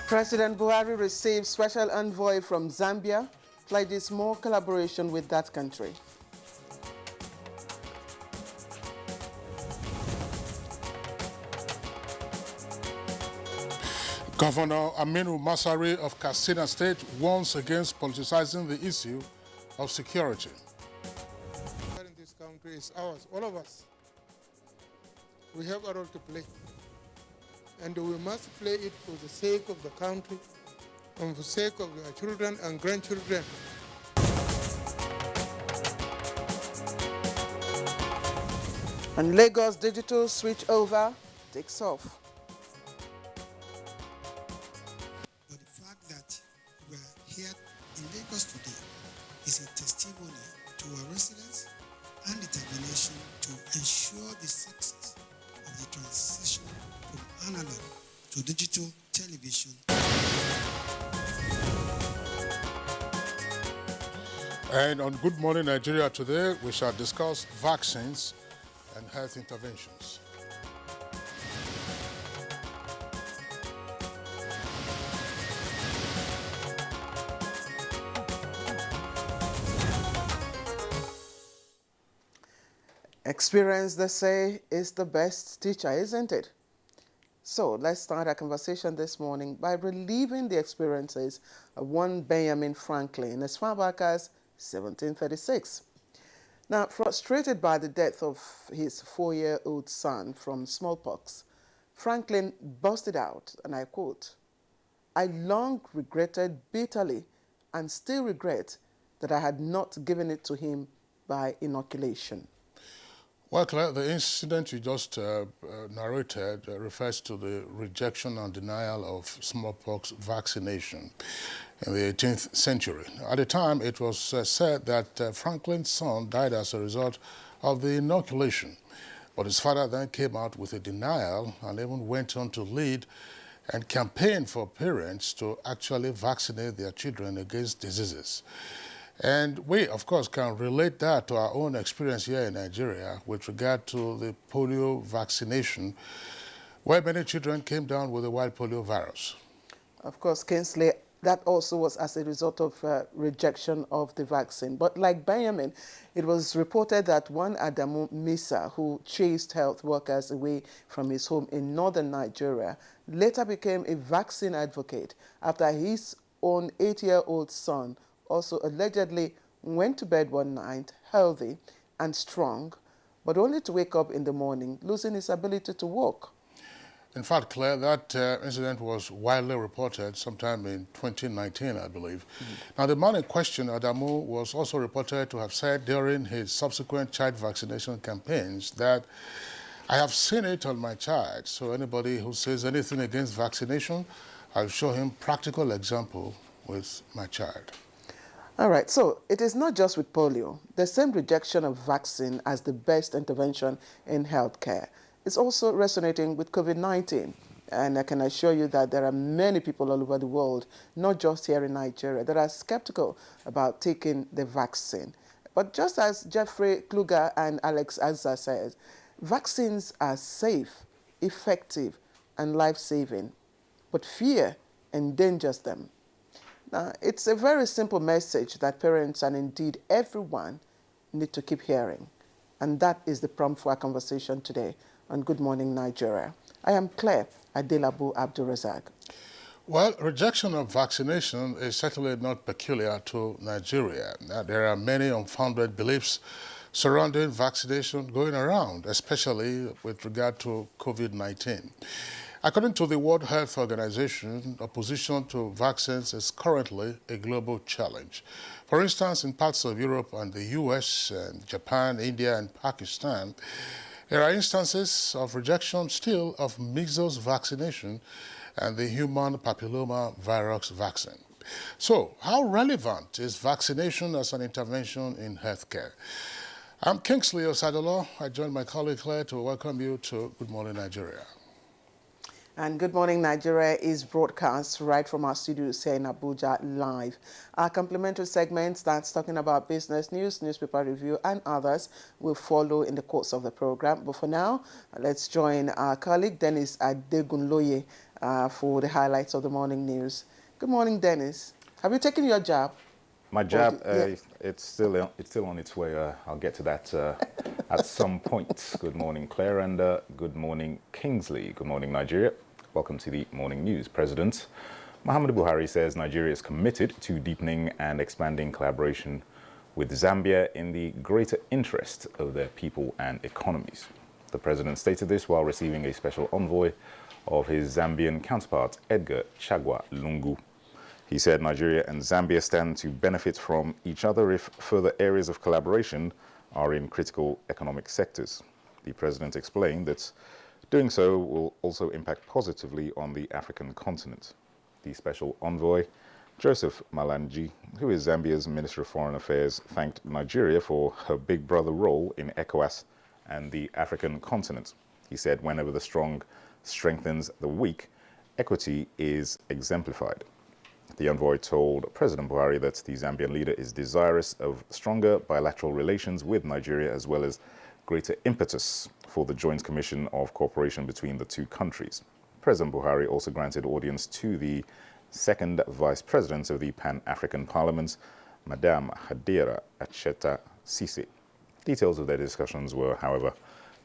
President Buhari received special envoy from Zambia, pledges more collaboration with that country. Governor Aminu Masari of Katsina State warns against politicizing the issue of security. In this country is ours, all of us. We have a role to play. And we must play it for the sake of the country and for the sake of our children and grandchildren. And Lagos digital switchover takes off. But the fact that we are here in Lagos today is a testimony to our residents and determination to ensure the success of the transition from analog to digital television. And on Good Morning Nigeria today, we shall discuss vaccines and health interventions. Experience, they say, is the best teacher, isn't it? So let's start our conversation this morning by reliving the experiences of one Benjamin Franklin as far back as 1736. Now, frustrated by the death of his 4-year-old son from smallpox, Franklin busted out, and I quote, "I long regretted bitterly and still regret that I had not given it to him by inoculation." Well, Claire, the incident you just narrated refers to the rejection and denial of smallpox vaccination in the 18th century. At the time, it was said that Franklin's son died as a result of the inoculation, but his father then came out with a denial and even went on to lead and campaign for parents to actually vaccinate their children against diseases. And we, of course, can relate that to our own experience here in Nigeria with regard to the polio vaccination, where many children came down with the wild polio virus. Of course, Kingsley, that also was as a result of rejection of the vaccine. But like Benjamin, it was reported that one Adamu Misa, who chased health workers away from his home in northern Nigeria, later became a vaccine advocate after his own 8-year-old son also allegedly went to bed one night healthy and strong, but only to wake up in the morning losing his ability to walk. In fact, Claire, that incident was widely reported sometime in 2019, I believe. Now, the man in question, Adamu, was also reported to have said during his subsequent child vaccination campaigns that, "I have seen it on my child, so anybody who says anything against vaccination, I'll show him practical example with my child." All right, so it is not just with polio. The same rejection of vaccine as the best intervention in healthcare is also resonating with COVID-19. And I can assure you that there are many people all over the world, not just here in Nigeria, that are skeptical about taking the vaccine. But just as Jeffrey Kluger and Alex Azza says, vaccines are safe, effective, and life-saving, but fear endangers them. Now, it's a very simple message that parents and indeed everyone need to keep hearing. And that is the prompt for our conversation today on Good Morning Nigeria. I am Claire Adelabu Abdulrazak. Well, rejection of vaccination is certainly not peculiar to Nigeria. There are many unfounded beliefs surrounding vaccination going around, especially with regard to COVID-19. According to the World Health Organization, opposition to vaccines is currently a global challenge. For instance, in parts of Europe and the US, and Japan, India, and Pakistan, there are instances of rejection still of measles vaccination and the human papilloma virus vaccine. So, how relevant is vaccination as an intervention in healthcare? I'm Kingsley Osadolo. I join my colleague Claire to welcome you to Good Morning Nigeria. And Good Morning Nigeria is broadcast right from our studios here in Abuja live. Our complimentary segment that's talking about business news, newspaper review, and others will follow in the course of the program. But for now, let's join our colleague Dennis Adegunloye for the highlights of the morning news. Good morning, Dennis. Have you taken your jab? My jab, it's still on its way. I'll get to that at some point. Good morning, Claire, and good morning, Kingsley. Good morning, Nigeria. Welcome to the morning news. President Muhammadu Buhari says Nigeria is committed to deepening and expanding collaboration with Zambia in the greater interest of their people and economies. The president stated this while receiving a special envoy of his Zambian counterpart, Edgar Chagwa Lungu. He said Nigeria and Zambia stand to benefit from each other if further areas of collaboration are in critical economic sectors. The president explained that doing so will also impact positively on the African continent. The special envoy, Joseph Malanji, who is Zambia's Minister of Foreign Affairs, thanked Nigeria for her big brother role in ECOWAS and the African continent. He said whenever the strong strengthens the weak, equity is exemplified. The envoy told President Buhari that the Zambian leader is desirous of stronger bilateral relations with Nigeria as well as greater impetus for the Joint Commission of Cooperation between the two countries. President Buhari also granted audience to the second Vice President of the Pan-African Parliament, Madame Hadira Acheta Sise. Details of their discussions were, however,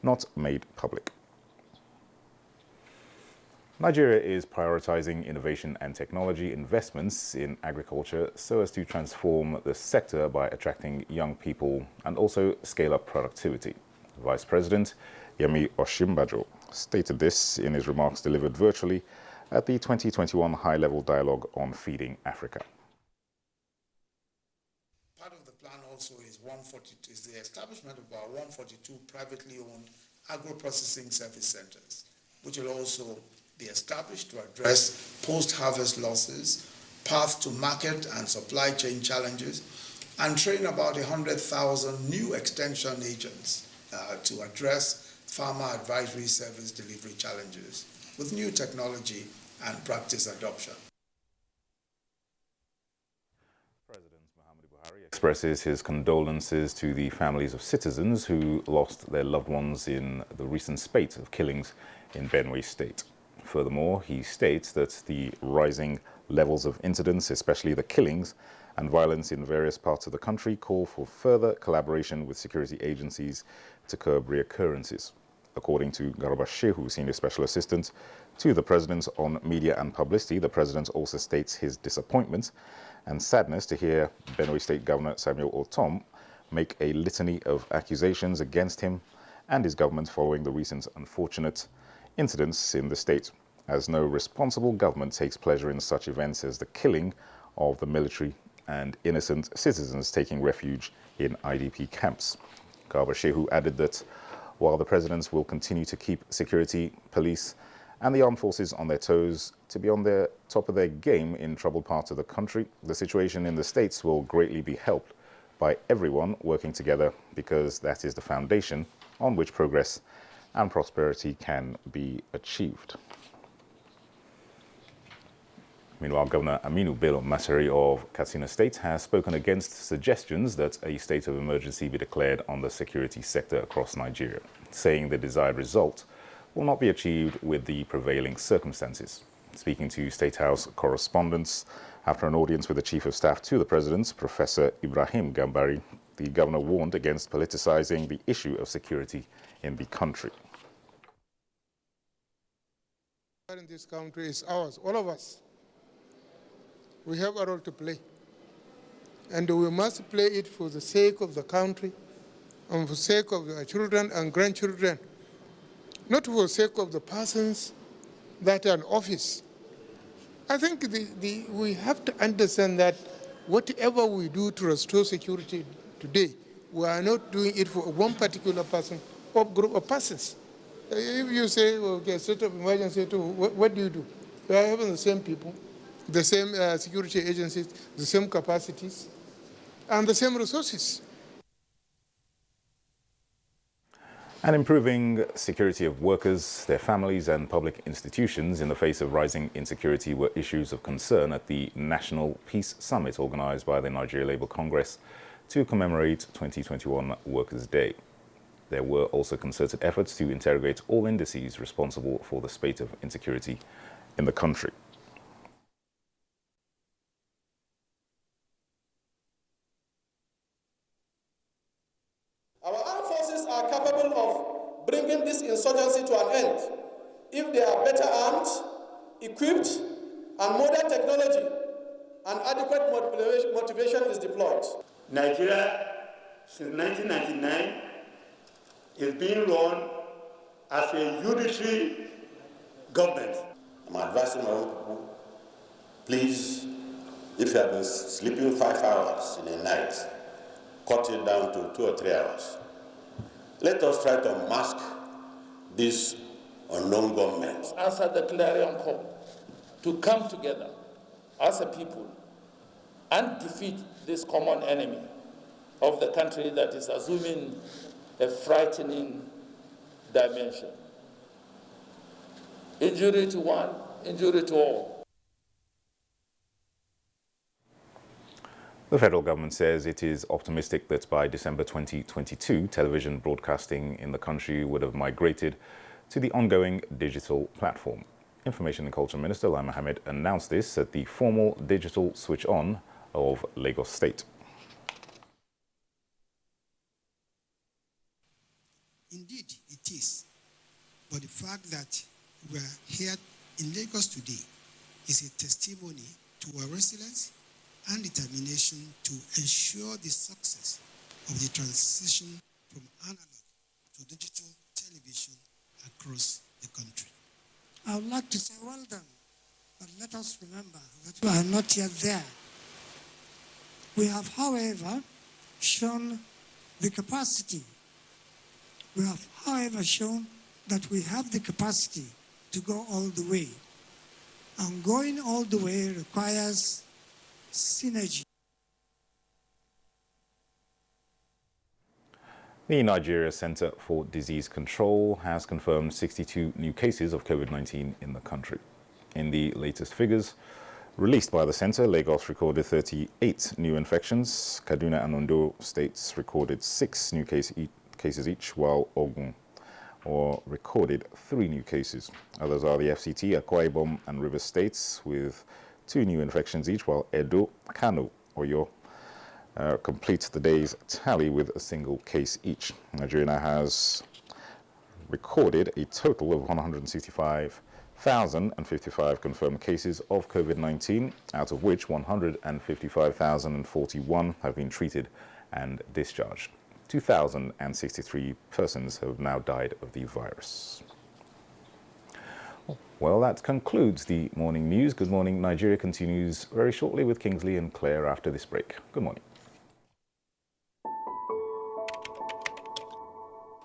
not made public. Nigeria is prioritizing innovation and technology investments in agriculture so as to transform the sector by attracting young people and also scale up productivity. Vice President Yemi Osinbajo stated this in his remarks delivered virtually at the 2021 High-Level Dialogue on Feeding Africa. Part of the plan also is the establishment of about 142 privately owned agro-processing service centers, which will also be established to address post-harvest losses, path to market and supply chain challenges, and train about 100,000 new extension agents to address farmer advisory service delivery challenges with new technology and practice adoption. President Muhammadu Buhari expresses his condolences to the families of citizens who lost their loved ones in the recent spate of killings in Benue State. Furthermore, he states that the rising levels of incidents, especially the killings and violence in various parts of the country, call for further collaboration with security agencies to curb reoccurrences. According to Garba Shehu, Senior Special Assistant to the President on Media and Publicity, the President also states his disappointment and sadness to hear Benue State Governor Samuel Otom make a litany of accusations against him and his government following the recent unfortunate incidents in the state, as no responsible government takes pleasure in such events as the killing of the military and innocent citizens taking refuge in IDP camps. Garba Shehu added that while the presidents will continue to keep security, police, and the armed forces on their toes to be on the top of their game in troubled parts of the country, the situation in the states will greatly be helped by everyone working together, because that is the foundation on which progress and prosperity can be achieved. Meanwhile, Governor Aminu Bello Masari of Katsina State has spoken against suggestions that a state of emergency be declared on the security sector across Nigeria, saying the desired result will not be achieved with the prevailing circumstances. Speaking to State House correspondents after an audience with the Chief of Staff to the President, Professor Ibrahim Gambari, the governor warned against politicizing the issue of security in the country. In this country is ours, all of us. We have a role to play. And we must play it for the sake of the country and for the sake of our children and grandchildren, not for the sake of the persons that are in office. I think we have to understand that whatever we do to restore security today, we are not doing it for one particular person or group of persons. If you say, okay, state of emergency, what do? We are having the same people, the same security agencies, the same capacities, and the same resources. And improving security of workers, their families and public institutions in the face of rising insecurity were issues of concern at the National Peace Summit organized by the Nigeria Labour Congress to commemorate 2021 Workers' Day. There were also concerted efforts to interrogate all indices responsible for the spate of insecurity in the country. Our armed forces are capable of bringing this insurgency to an end if they are better armed, equipped, and modern technology and adequate motivation is deployed. Nigeria, since 1999, is being run as a unitary government. I'm advising my own people, please, if you have been sleeping 5 hours in a night, cut it down to 2 or 3 hours. Let us try to mask this unknown government. Answer the clarion call to come together as a people and defeat this common enemy of the country that is assuming a frightening dimension. Injury to one, injury to all. The federal government says it is optimistic that by December 2022, television broadcasting in the country would have migrated to the ongoing digital platform. Information and Culture Minister Lai Mohammed announced this at the formal digital switch on of Lagos State. Indeed, it is. But the fact that we are here in Lagos today is a testimony to our resilience and determination to ensure the success of the transition from analog to digital television across the country. I would like to say well done, but let us remember that we are not yet there. We have, however, shown the capacity. We have, however, shown that we have the capacity to go all the way. And going all the way requires synergy. The Nigeria Center for Disease Control has confirmed 62 new cases of COVID-19 in the country. In the latest figures released by the center, Lagos recorded 38 new infections. Kaduna and Ondo states recorded 6 new cases each, while Ogun recorded 3 new cases. Others are the FCT, Akwa Ibom and Rivers states with 2 new infections each, while Edo, Kano, Oyo complete the day's tally with a single case each. Nigeria has recorded a total of 165,055 confirmed cases of COVID-19, out of which 155,041 have been treated and discharged. 2,063 persons have now died of the virus. Well, that concludes the morning news. Good Morning Nigeria continues very shortly with Kingsley and Claire after this break. Good morning.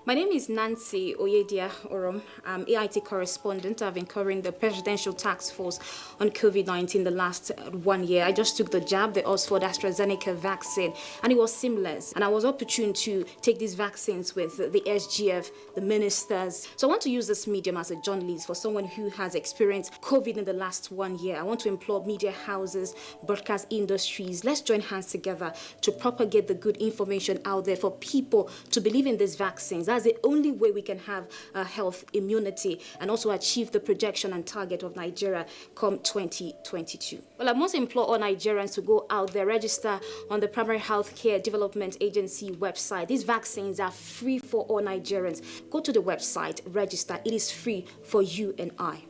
My name is Nancy Oyedia Orom. I'm AIT correspondent. I've been covering the Presidential Task Force on COVID-19 the last 1 year. I just took the jab, the Oxford AstraZeneca vaccine, and it was seamless. And I was opportune to take these vaccines with the SGF, the ministers. So I want to use this medium as a journalist for someone who has experienced COVID in the last 1 year. I want to implore media houses, broadcast industries. Let's join hands together to propagate the good information out there for people to believe in these vaccines. That's the only way we can have health immunity and also achieve the projection and target of Nigeria come 2022. Well, I must implore all Nigerians to go out there, register on the Primary Healthcare Development Agency website. These vaccines are free for all Nigerians. Go to the website, register. It is free for you and I.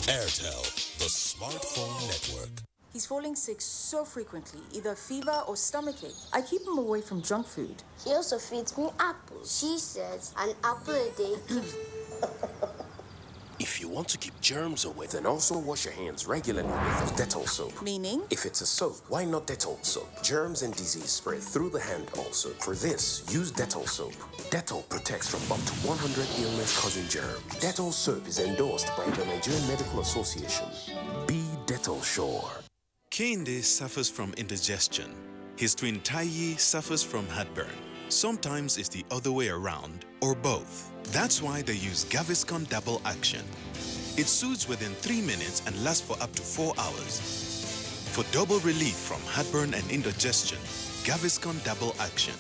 Airtel, the smartphone network. He's falling sick so frequently, either fever or stomachache. I keep him away from junk food. She also feeds me apples. She says an apple a day keeps... If you want want to keep germs away, then also wash your hands regularly with Dettol soap. Meaning? If it's a soap, why not Dettol soap? Germs and disease spread through the hand also. For this, use Dettol soap. Dettol protects from up to 100 illness-causing germs. Dettol soap is endorsed by the Nigerian Medical Association. Be Dettol sure. Kehinde suffers from indigestion. His twin Taiyi suffers from heartburn. Sometimes it's the other way around, or both. That's why they use Gaviscon Double Action. It soothes within 3 minutes and lasts for up to 4 hours. For double relief from heartburn and indigestion, Gaviscon Double Action.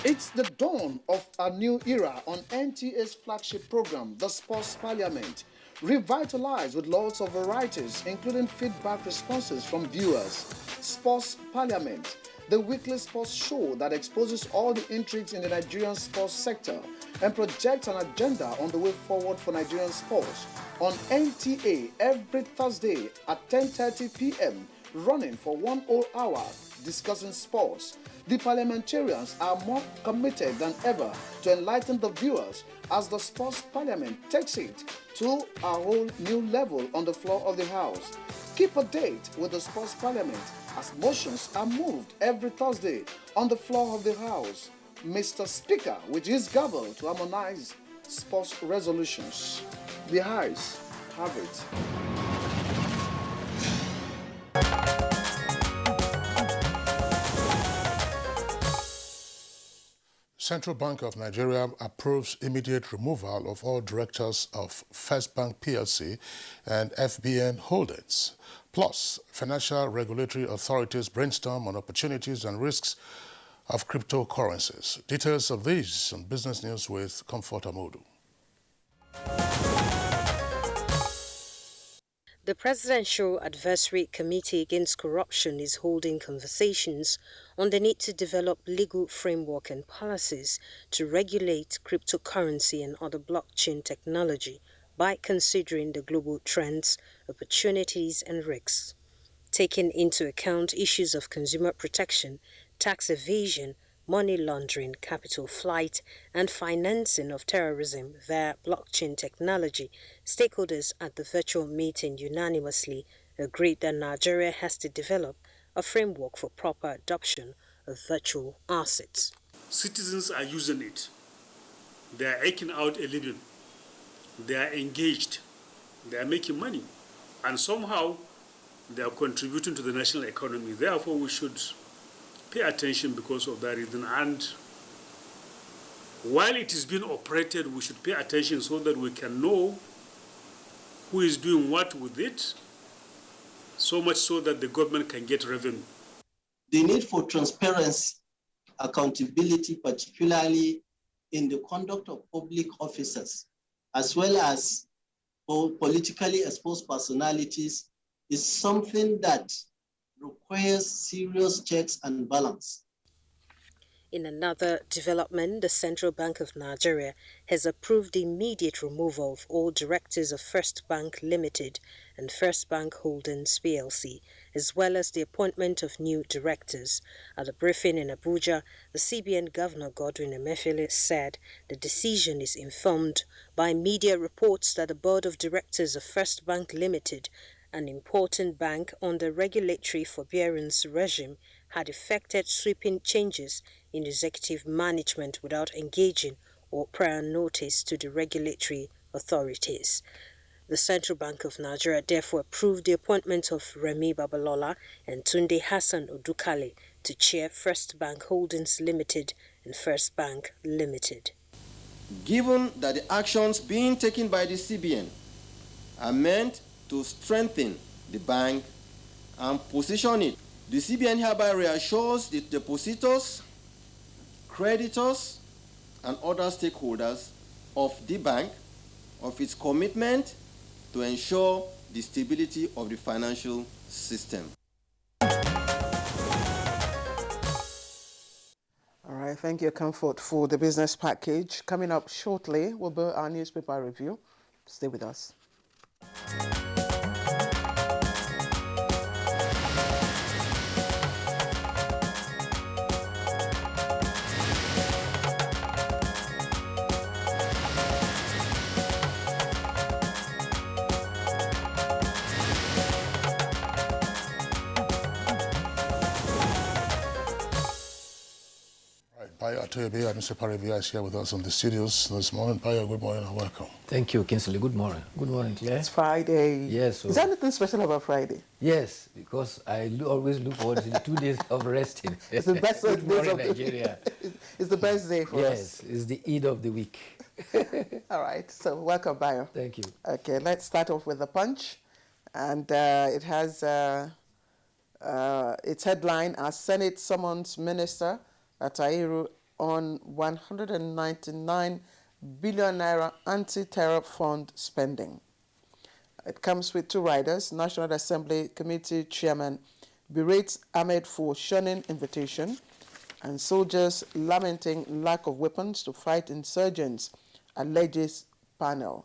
It's the dawn of a new era on NTA's flagship program, The Sports Parliament, revitalized with lots of varieties, including feedback responses from viewers. Sports Parliament, the weekly sports show that exposes all the intrigues in the Nigerian sports sector and projects an agenda on the way forward for Nigerian sports. On NTA every Thursday at 10:30 p.m., running for 1 whole hour, discussing sports. The parliamentarians are more committed than ever to enlighten the viewers as the Sports Parliament takes it to a whole new level on the floor of the House. Keep a date with the Sports Parliament as motions are moved every Thursday on the floor of the House. Mr. Speaker, with his gavel to harmonize sports resolutions. The House have it. Central Bank of Nigeria approves immediate removal of all directors of First Bank PLC and FBN Holdings. Plus, financial regulatory authorities brainstorm on opportunities and risks of cryptocurrencies. Details of these on Business News with Comfort Amodu. The Presidential Advisory Committee Against Corruption is holding conversations on the need to develop legal framework and policies to regulate cryptocurrency and other blockchain technology by considering the global trends, opportunities, and risks, taking into account issues of consumer protection, tax evasion, money laundering, capital flight, and financing of terrorism via blockchain technology. Stakeholders at the virtual meeting unanimously agreed that Nigeria has to develop a framework for proper adoption of virtual assets. Citizens are using it. They are eking out a living. They are engaged. They are making money. And somehow they are contributing to the national economy. Therefore, we should pay attention because of that reason. And while it is being operated, we should pay attention so that we can know who is doing what with it, so much so that the government can get revenue. The need for transparency, accountability, particularly in the conduct of public officers, as well as politically exposed personalities, is something that requires serious checks and balance. In another development, the Central Bank of Nigeria has approved the immediate removal of all directors of First Bank Limited and First Bank Holdings PLC, as well as the appointment of new directors. At a briefing in Abuja, the CBN Governor Godwin Emefiele said the decision is informed by media reports that the Board of Directors of First Bank Limited, an important bank under regulatory forbearance regime, had effected sweeping changes in executive management without engaging or prior notice to the regulatory authorities. The Central Bank of Nigeria therefore approved the appointment of Remi Babalola and Tunde Hassan Odukale to chair First Bank Holdings Limited and First Bank Limited. Given that the actions being taken by the CBN are meant to strengthen the bank and position it, the CBN hereby reassures the depositors, creditors, and other stakeholders of the bank of its commitment to ensure the stability of the financial system. All right, thank you, Comfort, for the business package. Coming up shortly will be our newspaper review. Stay with us. Bayo Atoyebe, our newspaper reviewer, is here with us in the studios this morning. Bayo, good morning and welcome. Thank you, Kingsley. Good morning. Good morning, Claire. It's Friday. Yes. So is there anything special about Friday? Yes, because I always look forward to the 2 days of resting. It's the best Good morning, of Nigeria. It's the best day for us. Yes, it's the Eid of the week. All right, so welcome, Bayo. Thank you. Okay, let's start off with the Punch. And it has its headline as Senate summons Minister Atairu on 199 billion naira anti-terror fund spending. It comes with two riders. National Assembly Committee Chairman berates Ahmed for shunning invitation, and soldiers lamenting lack of weapons to fight insurgents, alleges panel.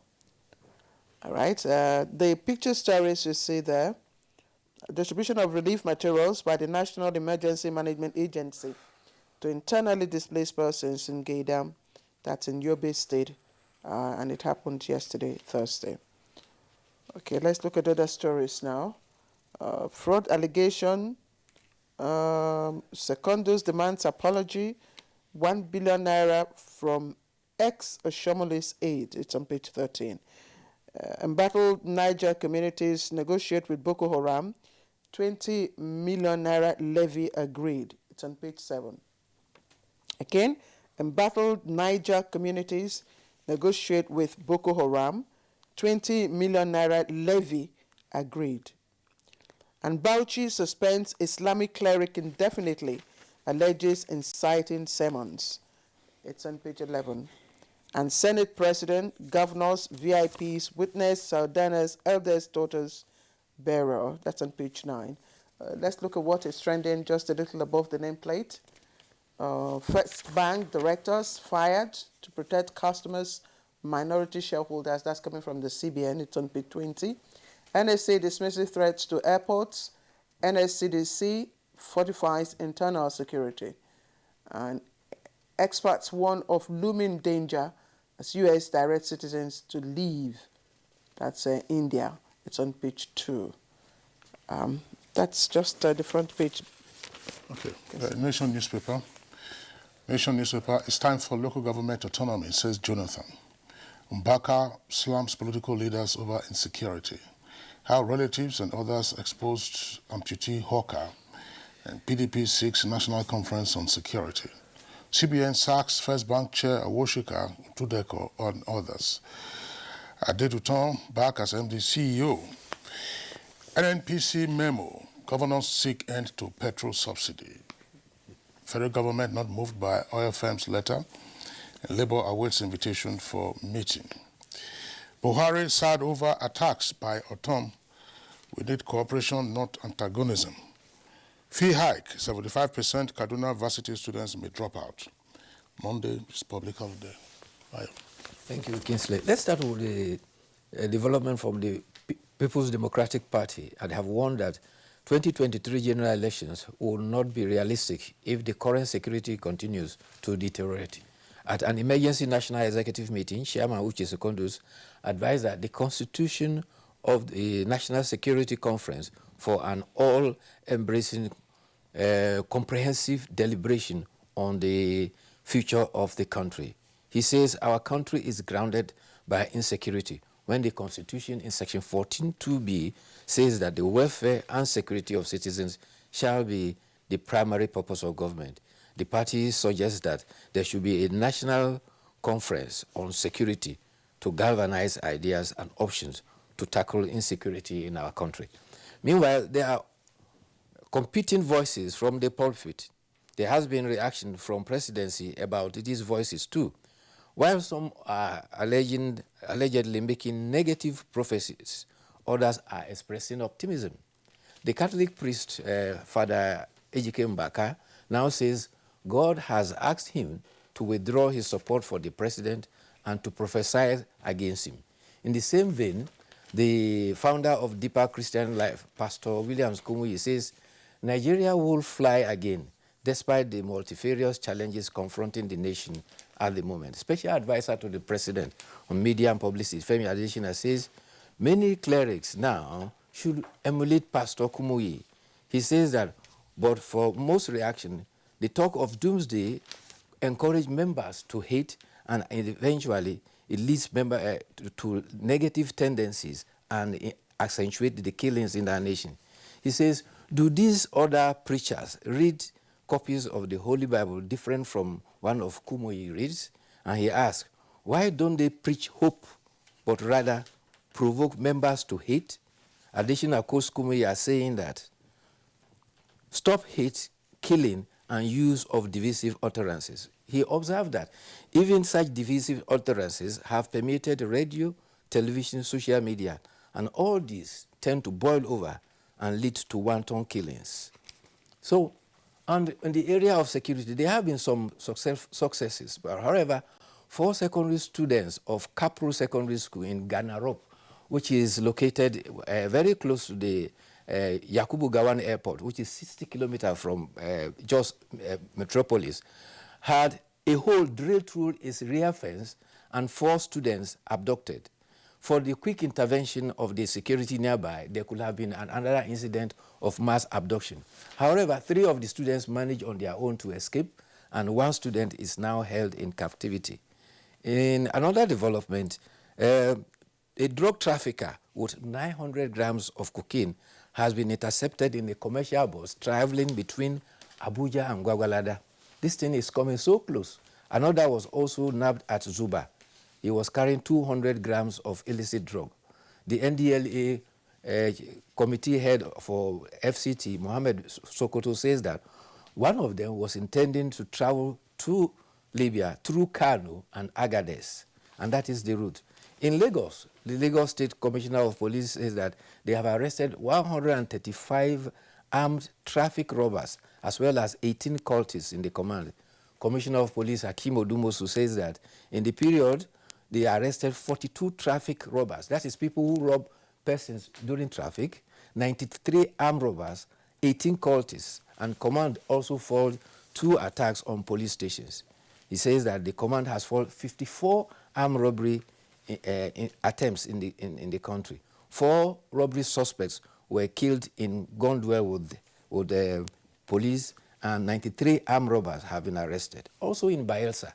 All right, the picture stories you see there, distribution of relief materials by the National Emergency Management Agency to internally displaced persons in Gaydam, that's in Yobe State, and it happened yesterday, Thursday. Okay, let's look at other stories now. Fraud allegation, Secondus demands apology, 1 billion naira from ex-Oshomole's aid, it's on page 13. Embattled Niger communities negotiate with Boko Haram, 20 million naira levy agreed, it's on page 7. Again, embattled Niger communities negotiate with Boko Haram, 20 million naira levy agreed. And Bauchi suspends Islamic cleric indefinitely, alleges inciting sermons. It's on page 11. And Senate President, governors, VIPs witness Saldana's eldest daughter's burial. That's on page 9. Let's look at what is trending just a little above the nameplate. First Bank directors fired to protect customers, minority shareholders. That's coming from the CBN. It's on page 20. NSA dismisses threats to airports. NSCDC fortifies internal security. And experts warn of looming danger as U.S. directs citizens to leave. That's India. It's on page 2. That's just the front page. Okay. Nation newspaper. Nation newspaper. It's time for local government autonomy, says Jonathan. Mbaka slams political leaders over insecurity. How relatives and others exposed amputee Hawker, and PDP seeks national conference on security. CBN sacks First Bank Chair Awoshika Tudeko and others. Adeduton back as MD CEO. NNPC memo. Governors seek end to petrol subsidy. Federal government not moved by oil firms letter. And Labour awaits invitation for meeting. Buhari sad over attacks by Otom. We need cooperation, not antagonism. Fee hike, 75% Kaduna varsity students may drop out. Monday is public holiday. Bye. Thank you, Kingsley. Let's start with the development from the People's Democratic Party. I have warned that 2023 general elections will not be realistic if the current security continues to deteriorate. At an emergency national executive meeting, Chairman Uche Secondus advised that the constitution of the National Security Conference for an all-embracing comprehensive deliberation on the future of the country. He says our country is grounded by insecurity, when the Constitution in Section 14(2)(b) says that the welfare and security of citizens shall be the primary purpose of government. The party suggests that there should be a national conference on security to galvanize ideas and options to tackle insecurity in our country. Meanwhile, there are competing voices from the pulpit. There has been reaction from presidency about these voices too. While some are allegedly making negative prophecies, others are expressing optimism. The Catholic priest, Father Ejike Mbaka, now says God has asked him to withdraw his support for the president and to prophesy against him. In the same vein, the founder of Deeper Christian Life, Pastor Williams Kumuyi, says Nigeria will fly again despite the multifarious challenges confronting the nation at the moment. Special advisor to the president on media and publicity, Femi Adesina, says many clerics now should emulate Pastor Kumuyi. He says that, but for most reaction, the talk of doomsday encourage members to hate, and eventually it leads to negative tendencies and accentuate the killings in our nation. He says, do these other preachers read copies of the Holy Bible different from one of Kumuyi reads? And he asks, why don't they preach hope, but rather provoke members to hate? Additional quotes Kumuyi are saying that, stop hate, killing, and use of divisive utterances. He observed that even such divisive utterances have permeated radio, television, social media, and all these tend to boil over and lead to wanton killings. So, and in the area of security, there have been some successes. But however, 4 secondary students of Kapru Secondary School in Ganarop, which is located very close to the Yakubu Gowon Airport, which is 60 kilometers from Jos Metropolis, had a hole drilled through its rear fence and 4 students abducted. For the quick intervention of the security nearby, there could have been another incident of mass abduction. However, 3 of the students managed on their own to escape, and 1 student is now held in captivity. In another development, a drug trafficker with 900 grams of cocaine has been intercepted in a commercial bus traveling between Abuja and Gwagwalada. This thing is coming so close. Another was also nabbed at Zuba. He was carrying 200 grams of illicit drug. The NDLA committee head for FCT, Mohammed Sokoto, says that one of them was intending to travel to Libya through Kano and Agadez, and that is the route. In Lagos, the Lagos State Commissioner of Police says that they have arrested 135 armed traffic robbers, as well as 18 cultists in the command. Commissioner of Police Hakeem Odumosu says that in the period, they arrested 42 traffic robbers. That is people who rob persons during traffic, 93 armed robbers, 18 cultists, and command also foiled 2 attacks on police stations. He says that the command has foiled 54 armed robbery attempts in the country. 4 robbery suspects were killed in gun duel with the police, and 93 armed robbers have been arrested. Also in Bayelsa,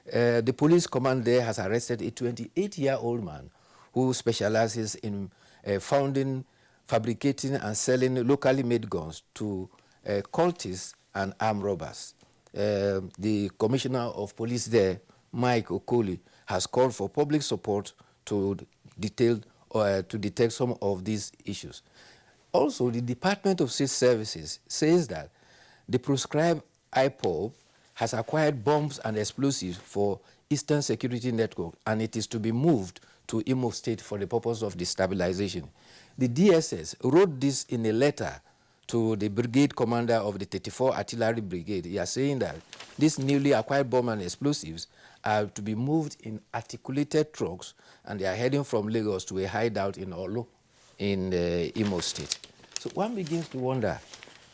the police command there has arrested a 28-year-old man who specializes in founding, fabricating, and selling locally made guns to cultists and armed robbers. The commissioner of police there, Mike Okoli, has called for public support to detect some of these issues. Also, the Department of State Services says that the proscribed IPOB has acquired bombs and explosives for Eastern Security Network, and it is to be moved to Imo State for the purpose of destabilization. The DSS wrote this in a letter to the brigade commander of the 34 Artillery Brigade. He is saying that these newly acquired bombs and explosives are to be moved in articulated trucks, and they are heading from Lagos to a hideout in Olo in Imo State. So one begins to wonder,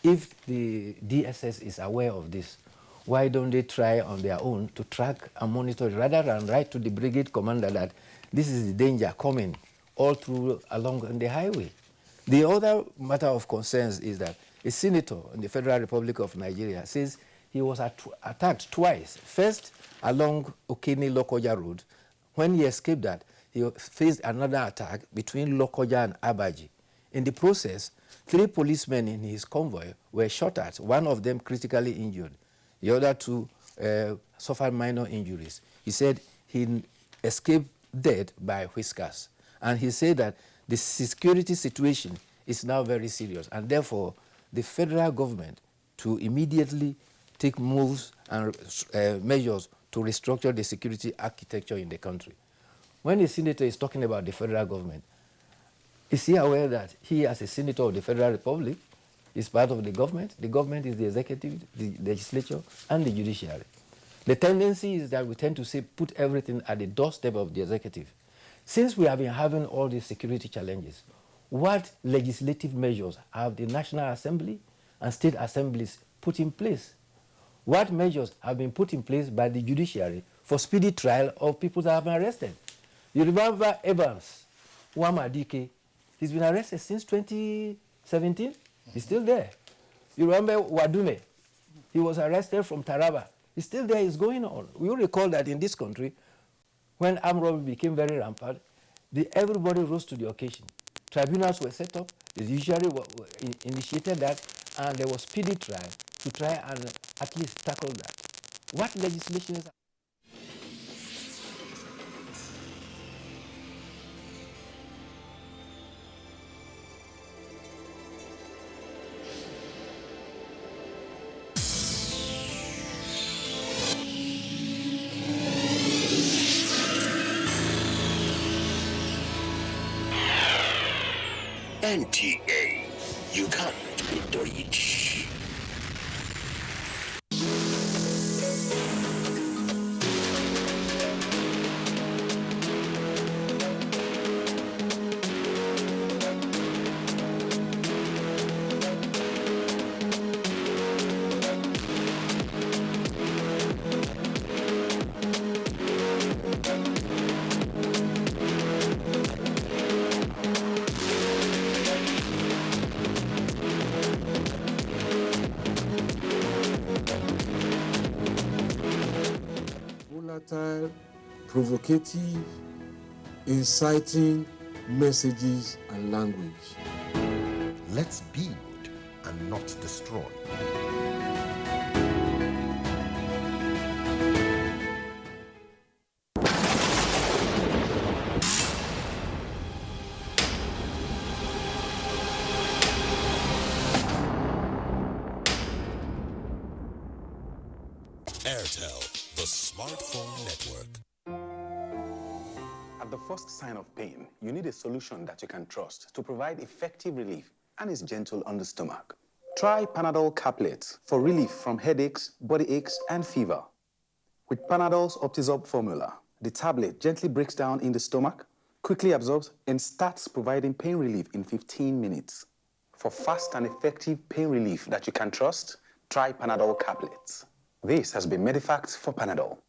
if the DSS is aware of this, why don't they try on their own to track and monitor it, rather than write to the brigade commander that this is the danger coming all through along the highway? The other matter of concern is that a senator in the Federal Republic of Nigeria says he was attacked twice. First, along Okene-Lokoja Road. When he escaped that, he faced another attack between Lokoja and Abaji. In the process, 3 policemen in his convoy were shot at, one of them critically injured. The other 2 suffered minor injuries. He said he escaped dead by whiskers. And he said that the security situation is now very serious, and therefore the federal government to immediately take moves and measures to restructure the security architecture in the country. When a senator is talking about the federal government, is he aware that he, as a senator of the Federal Republic, is part of the government? The government is the executive, the legislature, and the judiciary. The tendency is that we tend to say put everything at the doorstep of the executive. Since we have been having all these security challenges, what legislative measures have the National Assembly and state assemblies put in place? What measures have been put in place by the judiciary for speedy trial of people that have been arrested? You remember Evans, Wamadike, he's been arrested since 2017. He's still there. You remember Wadume, he was arrested from Taraba. He's still there, it's going on. We will recall that in this country, when armed robbery became very rampant, everybody rose to the occasion. Tribunals were set up, the judiciary initiated that, and there was speedy trial to try and at least tackle that. What legislation is NTA, you can't be Deutsch. Volatile, provocative, inciting messages and language. Let's build and not destroy. Airtel, the smartphone network. At the first sign of pain, you need a solution that you can trust to provide effective relief and is gentle on the stomach. Try Panadol Caplets for relief from headaches, body aches, and fever. With Panadol's Optizorb formula, the tablet gently breaks down in the stomach, quickly absorbs, and starts providing pain relief in 15 minutes. For fast and effective pain relief that you can trust, try Panadol Caplets. This has been Medifact for Panadol.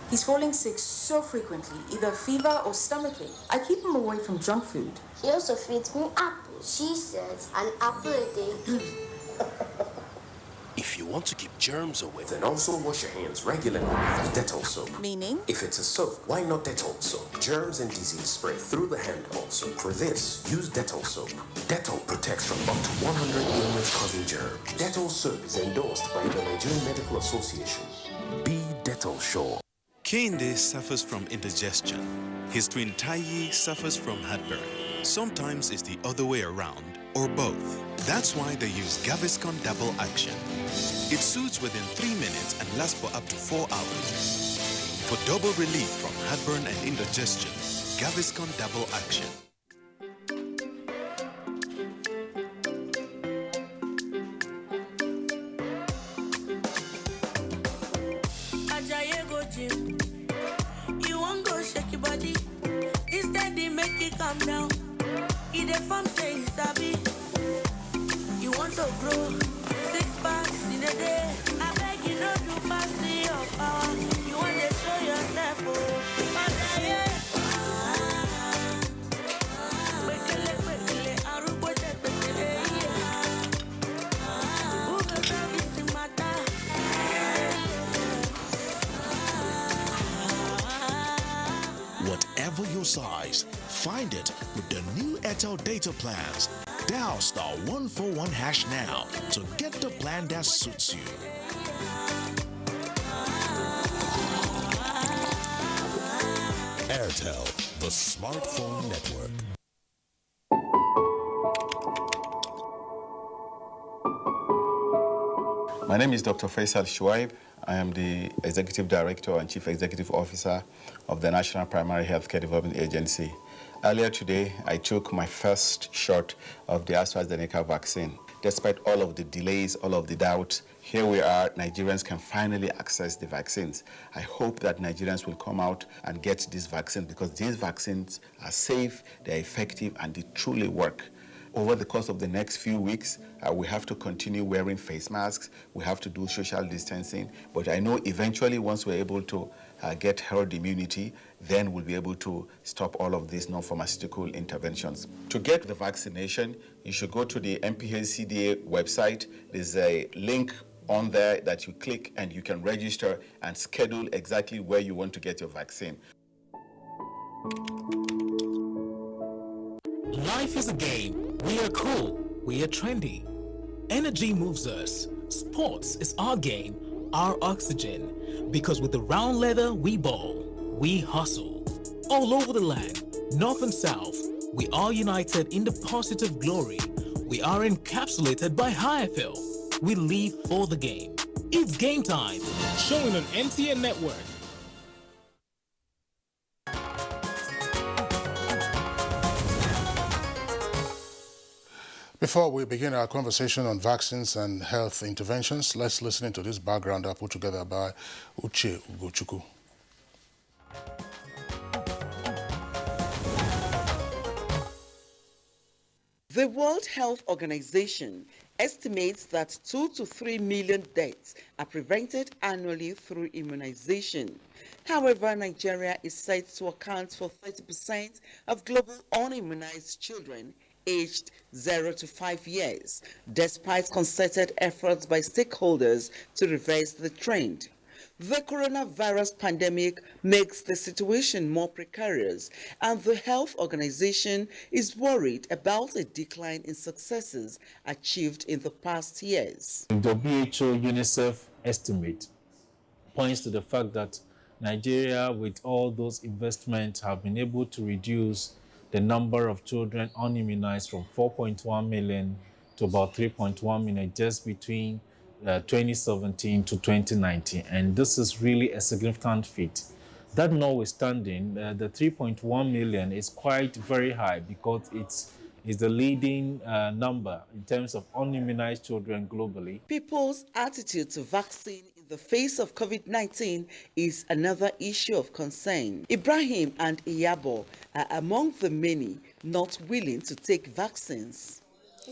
He's falling sick so frequently, either fever or stomachache. I keep him away from junk food. He also feeds me apples. She says an apple a day. If you want to keep germs away, then also wash your hands regularly with Dettol soap. Meaning? If it's a soap, why not Dettol soap? Germs and disease spread through the hand also. For this, use Dettol soap. Dettol protects from up to 100 illness-causing germs. Dettol soap is endorsed by the Nigerian Medical Association. Be Dettol sure. Kehinde suffers from indigestion. His twin Taiyi suffers from heartburn. Sometimes it's the other way around, or both. That's why they use Gaviscon Double Action. It soothes within 3 minutes and lasts for up to 4 hours. For double relief from heartburn and indigestion, Gaviscon Double Action. You won't go shake your body. Instead, they make it calm down. Eat the farm say you sabi. You want to grow 6 packs in a day. I beg you not to pass your power. You want to show yourself, oh. whatever your size. Find it with the new Airtel data plans. Dial *141# now to get the plan that suits you. Airtel, the smartphone network. My name is Dr. Faisal Shuaib. I am the Executive Director and Chief Executive Officer of the National Primary Healthcare Development Agency. Earlier today, I took my first shot of the AstraZeneca vaccine. Despite all of the delays, all of the doubts, here we are, Nigerians can finally access the vaccines. I hope that Nigerians will come out and get these vaccines because these vaccines are safe, they're effective, and they truly work. Over the course of the next few weeks, we have to continue wearing face masks. We have to do social distancing. But I know eventually once we're able to get herd immunity, then we'll be able to stop all of these non-pharmaceutical interventions. To get the vaccination, you should go to the NPHCDA website. There's a link on there that you click and you can register and schedule exactly where you want to get your vaccine. Life is a game. We are cool. We are trendy. Energy moves us. Sports is our game, our oxygen. Because with the round leather, we ball. We hustle. All over the land, north and south, we are united in the positive glory. We are encapsulated by HIFL. We live for the game. It's game time. Showing on NTA Network. Before we begin our conversation on vaccines and health interventions, let's listen to this background put together by Uche Ugochukwu. The World Health Organization estimates that 2 to 3 million deaths are prevented annually through immunization. However, Nigeria is said to account for 30% of global unimmunized children aged 0 to 5 years, despite concerted efforts by stakeholders to reverse the trend. The coronavirus pandemic makes the situation more precarious, and the Health Organization is worried about a decline in successes achieved in the past years. The WHO UNICEF estimate points to the fact that Nigeria, with all those investments, have been able to reduce the number of children unimmunized from 4.1 million to about 3.1 million just between 2017 to 2019. And this is really a significant feat. That notwithstanding, the 3.1 million is quite very high because it's the leading number in terms of unimmunized children globally. People's attitude to vaccine in the face of COVID-19 is another issue of concern. Ibrahim and Iyabo are among the many not willing to take vaccines.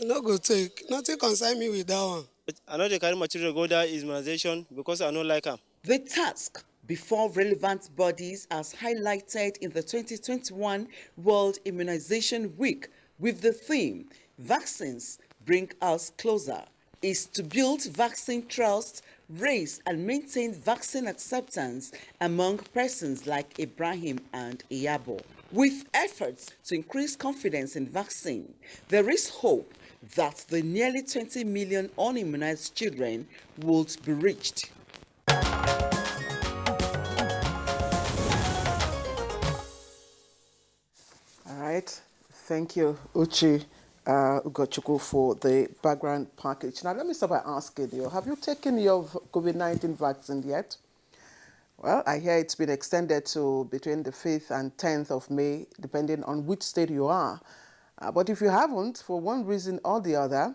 No go take. Nothing concern me with that one. I know they carry my children go there immunization because I don't like them. The task before relevant bodies as highlighted in the 2021 World Immunization Week with the theme, Vaccines Bring Us Closer, is to build vaccine trust, raise and maintain vaccine acceptance among persons like Ibrahim and Iyabo. With efforts to increase confidence in vaccine, there is hope that the nearly 20 million unimmunized children would be reached. All right. Thank you, Uche Ugochukwu, for the background package. Now, let me start by asking you, have you taken your COVID-19 vaccine yet? Well, I hear it's been extended to between the 5th and 10th of May, depending on which state you are. But if you haven't, for one reason or the other,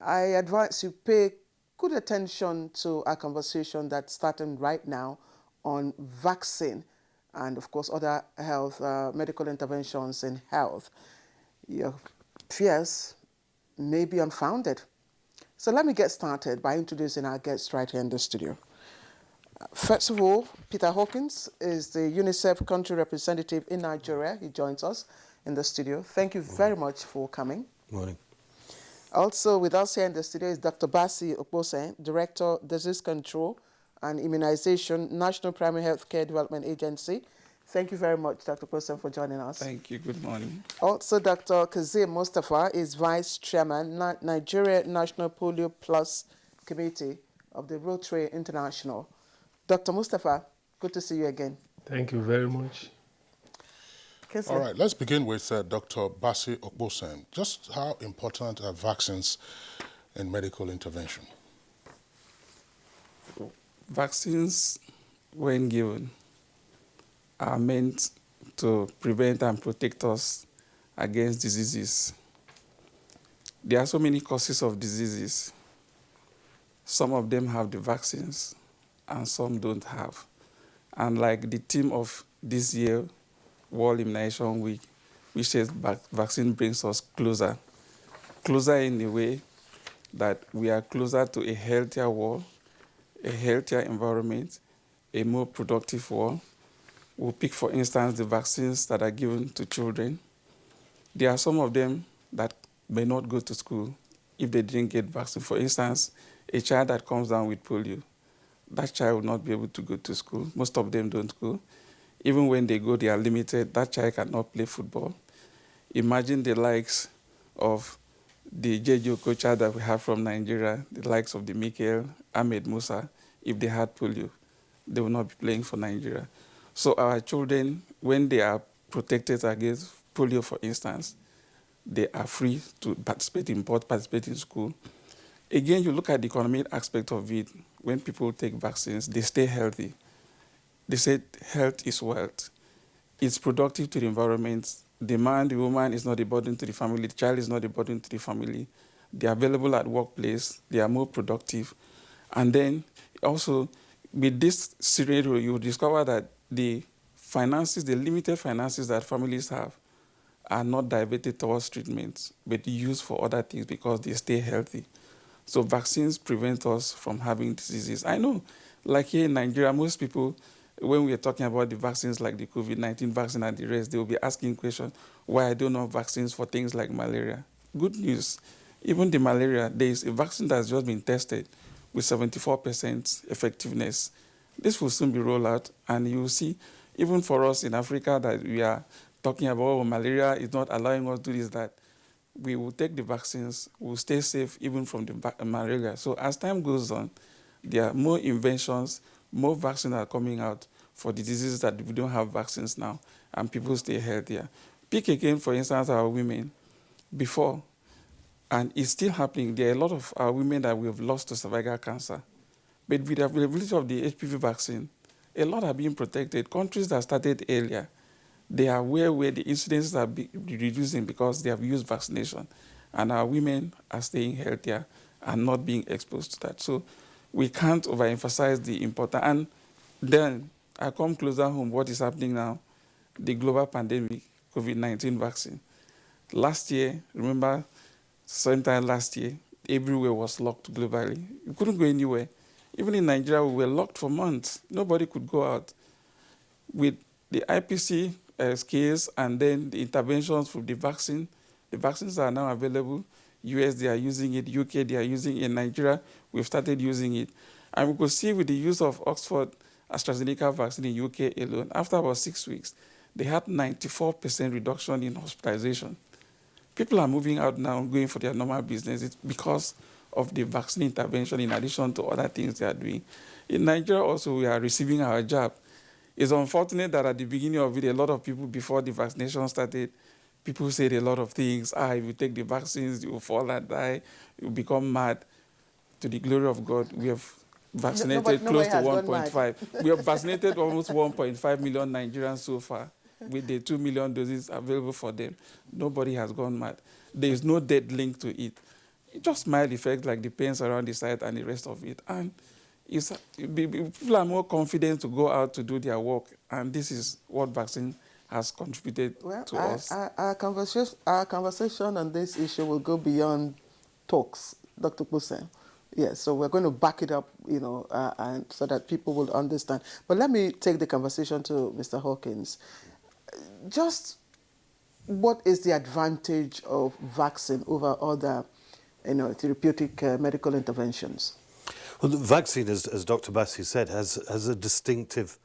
I advise you pay good attention to our conversation that's starting right now on vaccine and, of course, other health, medical interventions in health. Your fears may be unfounded. So let me get started by introducing our guest right here in the studio. First of all, Peter Hawkins is the UNICEF country representative in Nigeria. He joins us in the studio. Thank you very much for coming. Morning. Also with us here in the studio is Dr. Basi Okpose, Director, Disease Control and Immunization, National Primary Healthcare Development Agency. Thank you very much, Dr. Person, for joining us. Thank you. Good morning. Also, Dr. Kazim Mustafa is Vice Chairman, Nigeria National Polio Plus Committee of the Rotary International. Dr. Mustafa, good to see you again. Thank you very much. All right, let's begin with Dr. Basi Okbosen. Just how important are vaccines in medical intervention? Vaccines, when given, are meant to prevent and protect us against diseases. There are so many causes of diseases. Some of them have the vaccines and some don't have. And like the theme of this year, World Immunization Week, which says vaccine brings us closer in the way that we are closer to a healthier world, a healthier environment, a more productive world. We'll pick, for instance, the vaccines that are given to children. There are some of them that may not go to school if they didn't get vaccine. For instance, a child that comes down with polio, that child will not be able to go to school. Most of them don't go. Even when they go, they are limited. That child cannot play football. Imagine the likes of the J.J. Okocha that we have from Nigeria, the likes of the Mikel, Ahmed Musa. If they had polio, they will not be playing for Nigeria. So our children, when they are protected against polio, for instance, they are free to participate in school. Again, you look at the economic aspect of it. When people take vaccines, they stay healthy. They say health is wealth. It's productive to the environment. The man, the woman is not a burden to the family. The child is not a burden to the family. They are available at workplace. They are more productive. And then also, with this scenario, you discover that the finances, the limited finances that families have, are not diverted towards treatments, but used for other things because they stay healthy. So vaccines prevent us from having diseases. I know, like here in Nigeria, most people, when we are talking about the vaccines like the COVID-19 vaccine and the rest, they will be asking questions, why I don't know vaccines for things like malaria. Good news, even the malaria, there is a vaccine that's just been tested with 74% effectiveness. This will soon be rolled out, and you will see, even for us in Africa, that we are talking about, oh, malaria is not allowing us to do this, that. We will take the vaccines, we'll stay safe even from the malaria. So as time goes on, there are more inventions, more vaccines are coming out for the diseases that we don't have vaccines now, and people stay healthier. Pick again, for instance, our women. Before, and it's still happening, there are a lot of our women that we have lost to cervical cancer. But with the availability of the HPV vaccine, a lot are being protected. Countries that started earlier, they are where the incidences are reducing because they have used vaccination. And our women are staying healthier and not being exposed to that. So we can't overemphasize the importance. And then I come closer home, what is happening now, the global pandemic, COVID-19 vaccine. Last year, remember, sometime last year, everywhere was locked globally. You couldn't go anywhere. Even in Nigeria, we were locked for months. Nobody could go out. With the IPC scales and then the interventions for the vaccines are now available. US, they are using it. UK, they are using it. In Nigeria, we've started using it. And we could see with the use of Oxford AstraZeneca vaccine in UK alone, after about 6 weeks, they had 94% reduction in hospitalization. People are moving out now, going for their normal business. It's because of the vaccine intervention in addition to other things they are doing. In Nigeria also, we are receiving our jab. It's unfortunate that at the beginning of it, a lot of people, before the vaccination started, people said a lot of things. If you take the vaccines, you will fall and die, you will become mad. To the glory of God, we have vaccinated close to 1.5. We have vaccinated almost 1.5 million Nigerians so far, with the 2 million doses available for them. Nobody has gone mad. There is no death link to it. It's just mild effects like the pains around the site and the rest of it. And people are more confident to go out to do their work, and this is what vaccine has contributed to us. Our conversation on this issue will go beyond talks, Dr. Pusen. Yes, so we're going to back it up, and so that people will understand. But let me take the conversation to Mr. Hawkins. Just what is the advantage of vaccine over other, therapeutic medical interventions? Well, the vaccine, as Dr. Bassi said, has a distinctive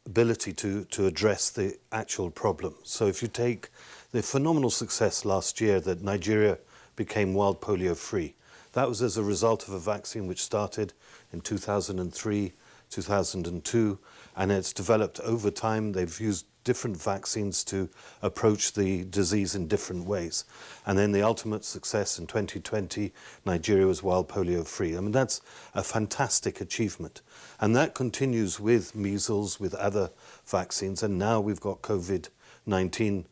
ability to address the actual problem. So if you take the phenomenal success last year that Nigeria became wild polio free, that was as a result of a vaccine which started in 2003, 2002, and it's developed over time. They've used different vaccines to approach the disease in different ways. And then the ultimate success in 2020, Nigeria was wild polio free. I mean, that's a fantastic achievement. And that continues with measles, with other vaccines. And now we've got COVID-19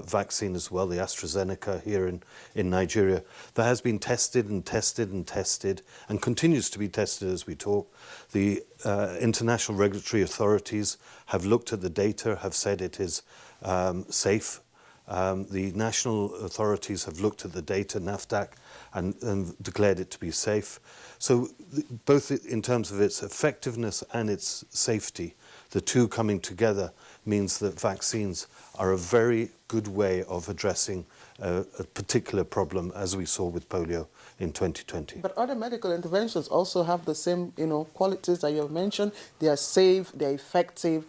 vaccine as well, the AstraZeneca here in Nigeria, that has been tested and tested and tested and continues to be tested as we talk. The international regulatory authorities have looked at the data, have said it is safe. The national authorities have looked at the data, NAFDAC, and declared it to be safe. So both in terms of its effectiveness and its safety, the two coming together means that vaccines are a very good way of addressing a particular problem, as we saw with polio in 2020. But other medical interventions also have the same, qualities that you have mentioned. They are safe, they are effective.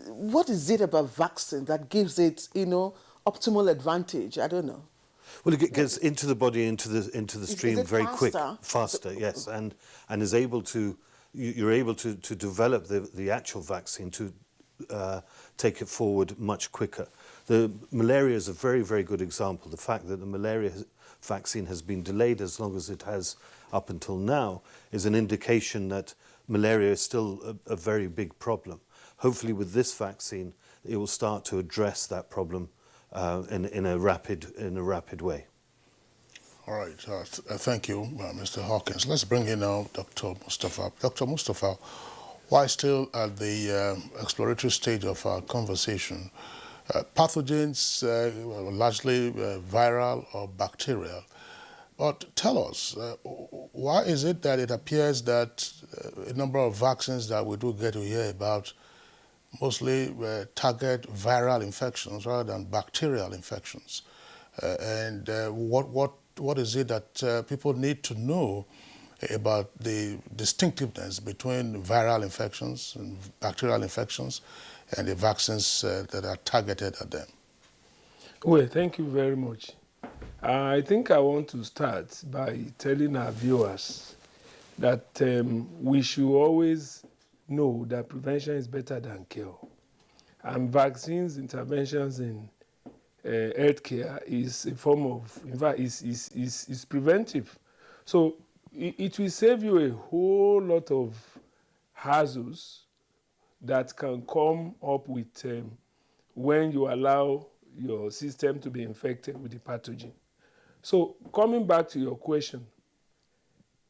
What is it about vaccine that gives it, optimal advantage? I don't know. Well, it gets into the body, into the stream very quick, faster, yes, and is able to. You're able to develop the actual vaccine to take it forward much quicker. The malaria is a very, very good example. The fact that the malaria vaccine has been delayed as long as it has up until now is an indication that malaria is still a very big problem. Hopefully with this vaccine, it will start to address that problem in a rapid way. All right, thank you, Mr. Hawkins. Let's bring in now Dr. Mustafa. Dr. Mustafa, why still at the exploratory stage of our conversation, pathogens, largely viral or bacterial, but tell us, why is it that it appears that a number of vaccines that we do get to hear about mostly target viral infections rather than bacterial infections? And what is it that people need to know about the distinctiveness between viral infections and bacterial infections and the vaccines that are targeted at them? Well, thank you very much. I think I want to start by telling our viewers that we should always know that prevention is better than cure. And vaccines, interventions in healthcare is a form of, in fact, is preventive. So it will save you a whole lot of hassles that can come up with when you allow your system to be infected with the pathogen. So coming back to your question,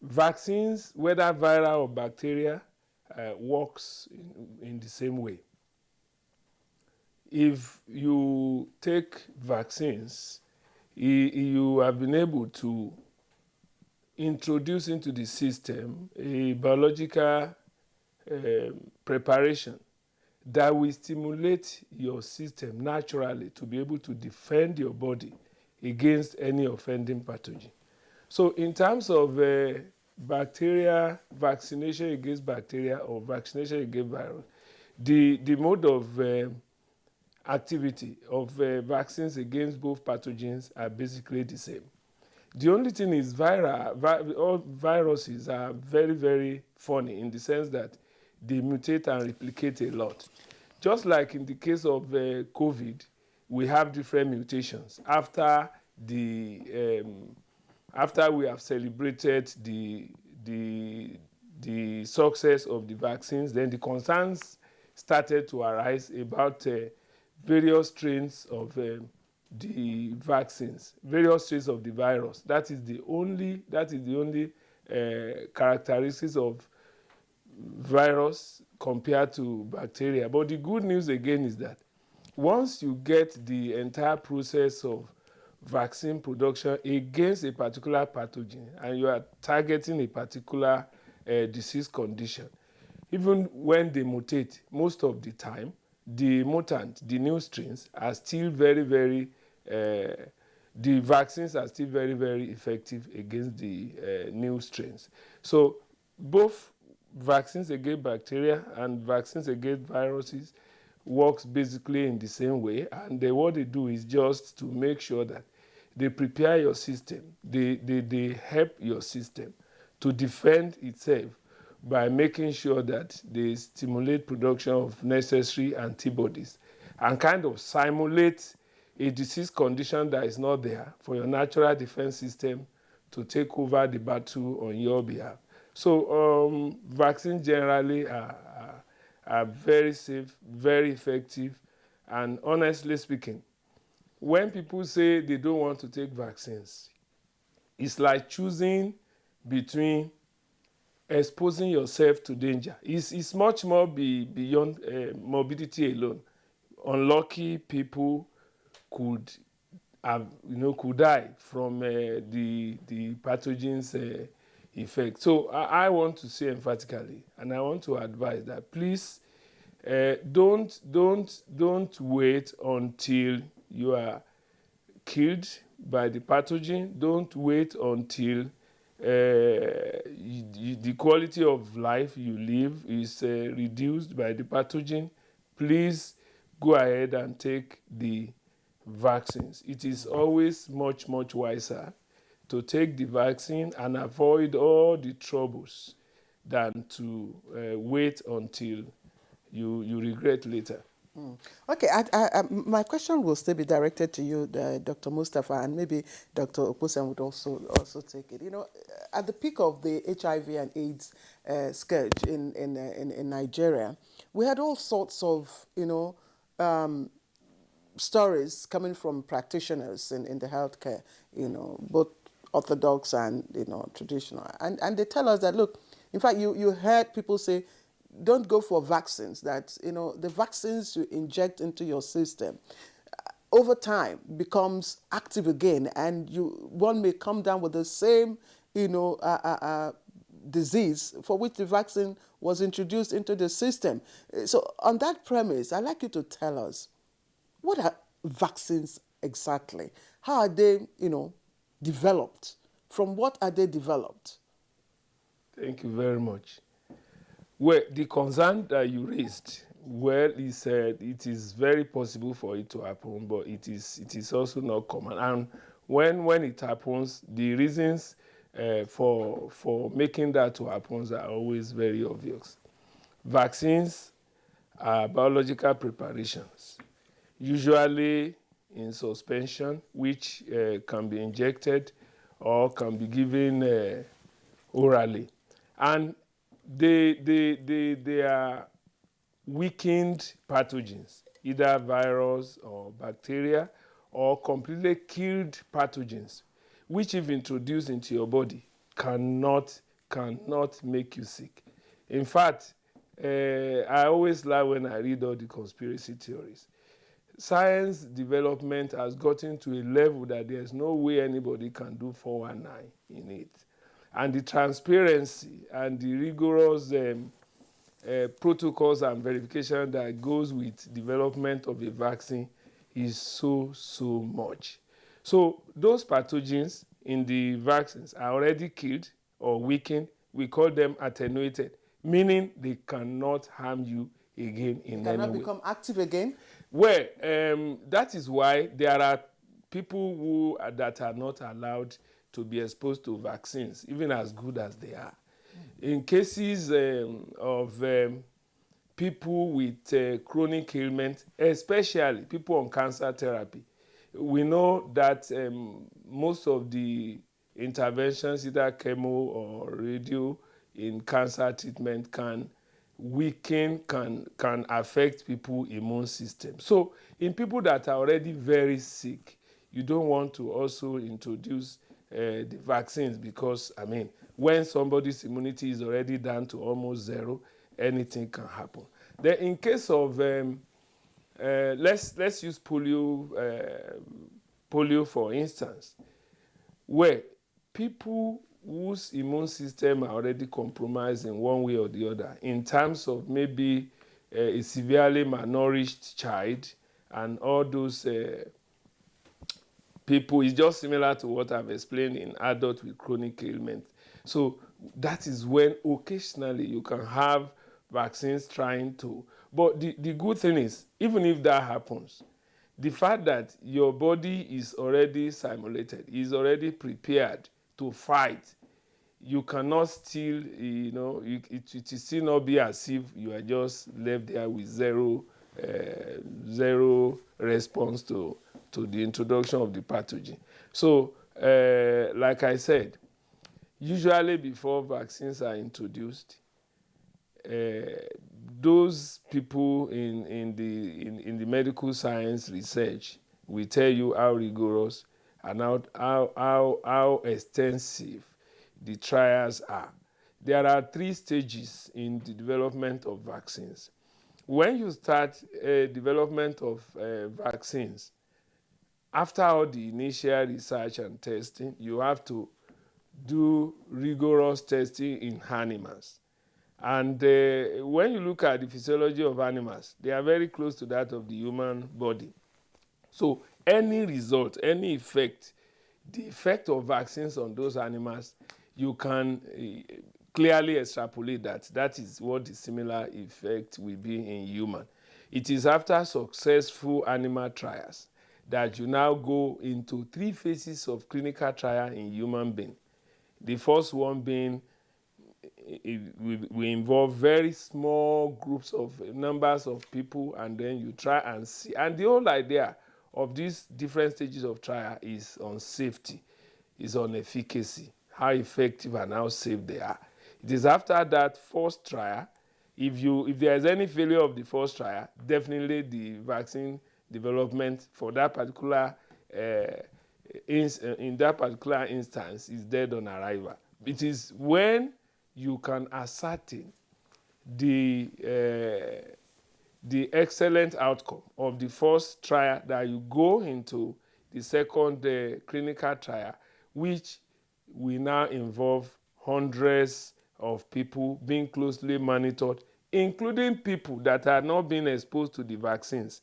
vaccines, whether viral or bacteria, works in the same way. If you take vaccines, you have been able to introduce into the system a biological preparation that will stimulate your system naturally to be able to defend your body against any offending pathogen. So in terms of bacteria, vaccination against bacteria or vaccination against virus, the mode of activity of vaccines against both pathogens are basically the same. The only thing is all viruses are very, very funny in the sense that they mutate and replicate a lot. Just like in the case of COVID, we have different mutations. After we have celebrated the success of the vaccines, then the concerns started to arise about various strains of the vaccines, various strains of the virus. That is the only characteristics of virus compared to bacteria. But the good news again is that once you get the entire process of vaccine production against a particular pathogen and you are targeting a particular disease condition, even when they mutate, most of the time, the mutant, the new strains are still very, very, the vaccines are still very, very effective against the new strains. So both vaccines against bacteria and vaccines against viruses works basically in the same way. And what they do is just to make sure that they prepare your system. They help your system to defend itself by making sure that they stimulate production of necessary antibodies and kind of simulate a disease condition that is not there for your natural defense system to take over the battle on your behalf. So vaccines generally are very safe, very effective, and honestly speaking, when people say they don't want to take vaccines, it's like choosing between exposing yourself to danger. It's much more beyond morbidity alone. Unlucky people could die from the pathogen's effect. So I want to say emphatically, and I want to advise that please don't wait until you are killed by the pathogen. Don't wait until the quality of life you live is reduced by the pathogen. Please go ahead and take the vaccines. It is always much wiser to take the vaccine and avoid all the troubles than to wait until you regret later. Okay, my question will still be directed to you, Dr. Mustafa, and maybe Dr. Oposan would also take it. You know, at the peak of the HIV and AIDS scourge in Nigeria, we had all sorts of, stories coming from practitioners in the healthcare, both orthodox and, traditional. And they tell us that, look, in fact, you heard people say, don't go for vaccines, that, the vaccines you inject into your system over time becomes active again, and one may come down with the same, disease for which the vaccine was introduced into the system. So on that premise, I'd like you to tell us, what are vaccines exactly? How are they, developed? From what are they developed? Thank you very much. Well, the concern that you raised, is it is very possible for it to happen, but it is also not common. And when it happens, the reasons for making that to happen are always very obvious. Vaccines are biological preparations, usually in suspension, which can be injected or can be given orally. And they are weakened pathogens, either virus or bacteria, or completely killed pathogens, which if introduced into your body cannot make you sick. In fact, I always laugh when I read all the conspiracy theories. Science development has gotten to a level that there's no way anybody can do 419 in it. And the transparency and the rigorous protocols and verification that goes with development of a vaccine is so much. So those pathogens in the vaccines are already killed or weakened. We call them attenuated, meaning they cannot harm you again in any way. They cannot become active again? Well, that is why there are people that are not allowed to be exposed to vaccines, even as good as they are. In cases of people with chronic ailment, especially people on cancer therapy, we know that most of the interventions, either chemo or radio in cancer treatment, can weaken, can affect people's immune system. So in people that are already very sick, you don't want to also introduce the vaccines because, when somebody's immunity is already down to almost zero, anything can happen. Then in case of, let's use polio for instance, where people whose immune system are already compromised in one way or the other, in terms of maybe a severely malnourished child and all those people, is just similar to what I've explained in adults with chronic ailment. So that is when occasionally you can have vaccines trying to. But the good thing is, even if that happens, the fact that your body is already simulated, is already prepared to fight, you cannot still, it will still not be as if you are just left there with zero response to the introduction of the pathogen. So, like I said, usually before vaccines are introduced, those people in the medical science research will tell you how rigorous and how extensive the trials are. There are 3 stages in the development of vaccines. When you start development of vaccines, after all the initial research and testing, you have to do rigorous testing in animals. And when you look at the physiology of animals, they are very close to that of the human body. So any result, any effect, the effect of vaccines on those animals, you can clearly extrapolate that is what the similar effect will be in human. It is after successful animal trials that you now go into 3 phases of clinical trial in human being. The first one being we involve very small groups of numbers of people, and then you try and see. And the whole idea of these different stages of trial is on safety, is on efficacy, how effective and how safe they are. It is after that first trial, if there is any failure of the first trial, definitely the vaccine development for that particular in that particular instance is dead on arrival. It is when you can ascertain the excellent outcome of the first trial that you go into the second clinical trial, which will now involve hundreds of people being closely monitored, including people that are not being exposed to the vaccines,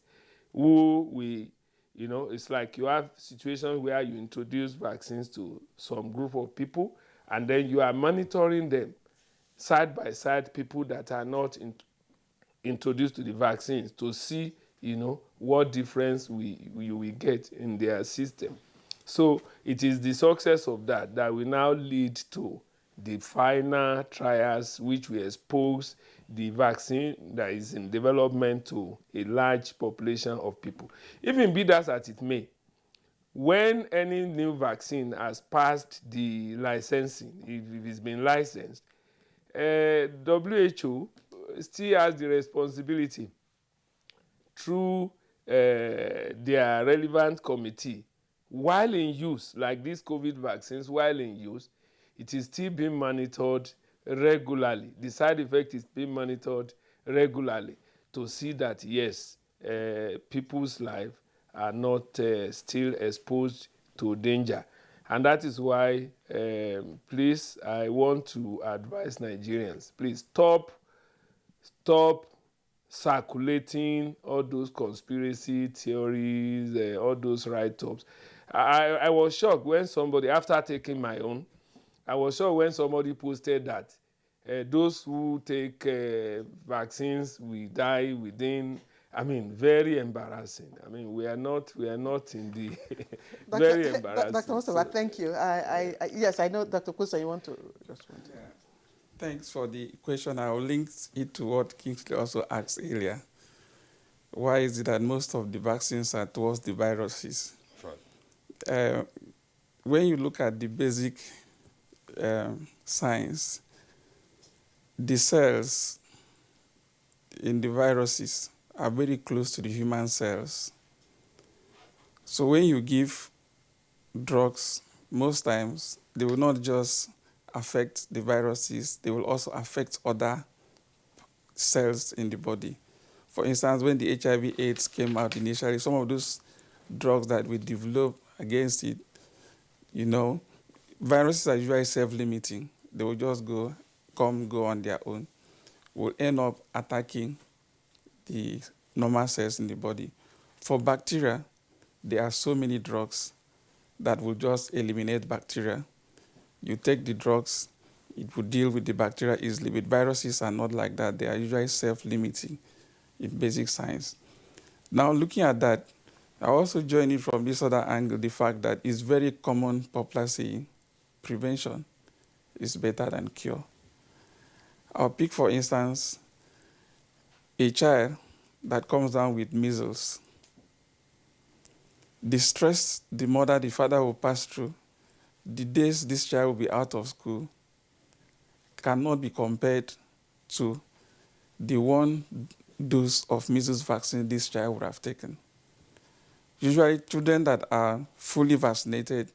who we, it's like you have situations where you introduce vaccines to some group of people, and then you are monitoring them side by side, people that are not introduced to the vaccines, to see, what difference we will get in their system. So it is the success of that will now lead to the final trials, which will expose the vaccine that is in development to a large population of people. Even be that as it may, when any new vaccine has passed the licensing, if it's been licensed, WHO still has the responsibility through their relevant committee, while in use, like these COVID vaccines, while in use, it is still being monitored regularly. The side effect is being monitored regularly to see that, yes, people's lives are not still exposed to danger. And that is why, please, I want to advise Nigerians, please stop circulating all those conspiracy theories, all those write-ups. I was shocked when somebody, after taking my own, I was shocked when somebody posted that those who take vaccines will die within. I mean, very embarrassing. I mean, we are not in the very embarrassing. Dr. Mustafa, thank you. Yes, I know, Dr. Kusa, you want to respond. Yeah. Thanks for the question. I will link it to what Kingsley also asked earlier. Why is it that most of the vaccines are towards the viruses? Right. When you look at the basic science, the cells in the viruses are very close to the human cells. So when you give drugs, most times they will not just affect the viruses, they will also affect other cells in the body. For instance, when the HIV/AIDS came out initially, some of those drugs that we developed against it, viruses are usually self-limiting. They will just go on their own, will end up attacking the normal cells in the body. For bacteria, there are so many drugs that will just eliminate bacteria. You take the drugs, It would deal with the bacteria easily. With viruses are not like that. They are usually self-limiting in basic science. Now, looking at that, I also join it from this other angle, the fact that it's very common popular saying, prevention is better than cure. I'll pick, for instance, a child that comes down with measles. The stress the mother, the father will pass through, the days this child will be out of school, cannot be compared to the one dose of measles vaccine this child would have taken. Usually, children that are fully vaccinated,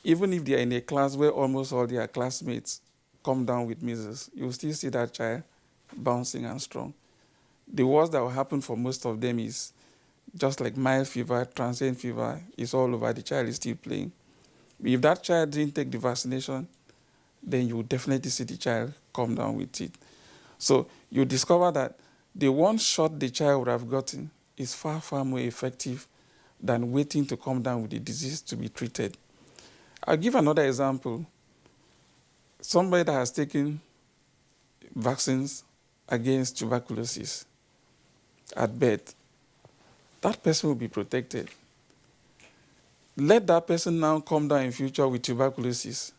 even if they are in a class where almost all their classmates come down with measles, you will still see that child bouncing and strong. The worst that will happen for most of them is just like mild fever, transient fever, is all over, the child is still playing. If that child didn't take the vaccination, then you will definitely see the child come down with it. So you discover that the one shot the child would have gotten is far, far more effective than waiting to come down with the disease to be treated. I'll give another example. Somebody that has taken vaccines against tuberculosis at birth, that person will be protected. Let that person now come down in future with tuberculosis.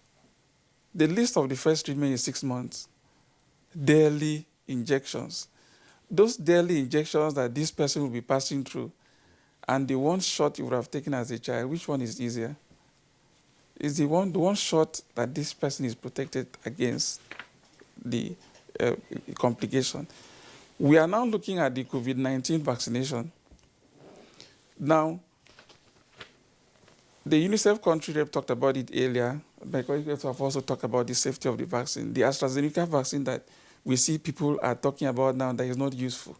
The list of the first treatment is 6 months. Daily injections. Those daily injections that this person will be passing through and the one shot you would have taken as a child, which one is easier? Is the one shot that this person is protected against the complication. We are now looking at the COVID-19 vaccination. Now, the UNICEF country rep talked about it earlier. My colleagues have also talked about the safety of the vaccine. The AstraZeneca vaccine that we see people are talking about now that is not useful.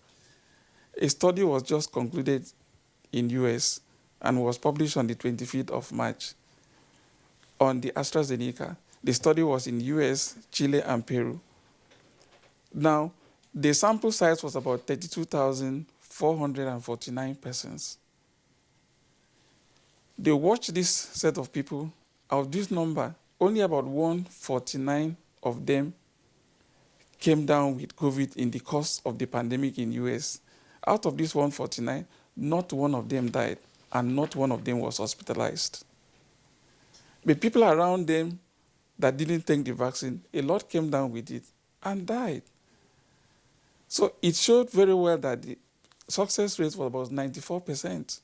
A study was just concluded in US and was published on the 25th of March on the AstraZeneca. The study was in US, Chile, and Peru. Now, the sample size was about 32,449 persons. They watched this set of people. Of this number, only about 149 of them came down with COVID in the course of the pandemic in US. Out of this 149, not one of them died, and not one of them was hospitalized. But people around them that didn't take the vaccine, a lot came down with it and died. So it showed very well that the success rate was about 94%.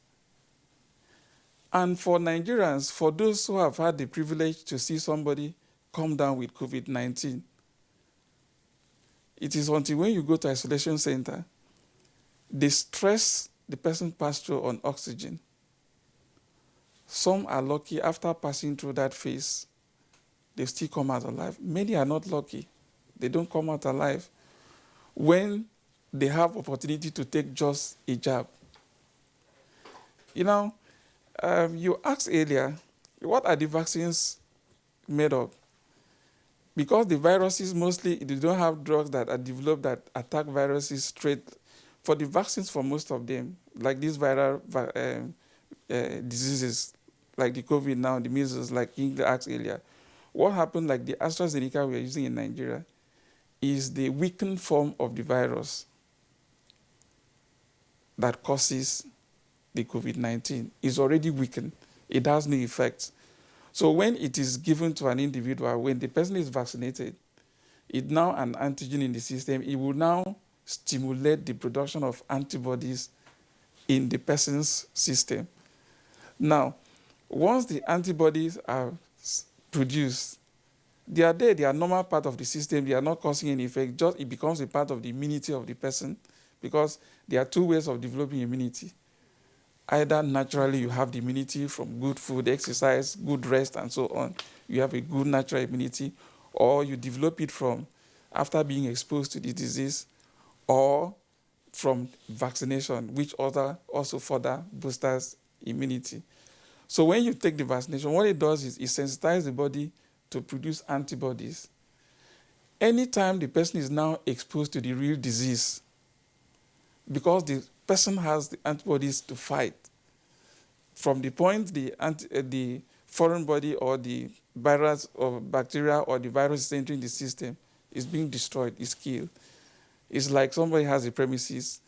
And for Nigerians, for those who have had the privilege to see somebody come down with COVID-19, it is until when you go to isolation center, the stress the person passed through on oxygen. Some are lucky after passing through that phase, they still come out alive. Many are not lucky. They don't come out alive when they have opportunity to take just a jab. You know, you asked earlier, what are the vaccines made of? Because the viruses mostly, they don't have drugs that are developed that attack viruses straight. For the vaccines, for most of them, like these viral diseases, like the COVID now, the measles, like Ingrid asked earlier, what happened, like the AstraZeneca we are using in Nigeria, is the weakened form of the virus that causes the COVID-19. Is already weakened. It has no effect. So when it is given to an individual, when the person is vaccinated, it's now an antigen in the system. It will now stimulate the production of antibodies in the person's system. Now, once the antibodies are produced, they are there, they are normal part of the system, they are not causing any effect, just it becomes a part of the immunity of the person, because there are two ways of developing immunity. Either naturally you have the immunity from good food, exercise, good rest, and so on. You have a good natural immunity, or you develop it from after being exposed to the disease, or from vaccination, which also further boosters immunity. So when you take the vaccination, what it does is it sensitizes the body to produce antibodies. Anytime the person is now exposed to the real disease, because the person has the antibodies to fight, from the point the foreign body or the virus or bacteria or the virus is entering the system, it's being destroyed, it's killed. It's like somebody has a premises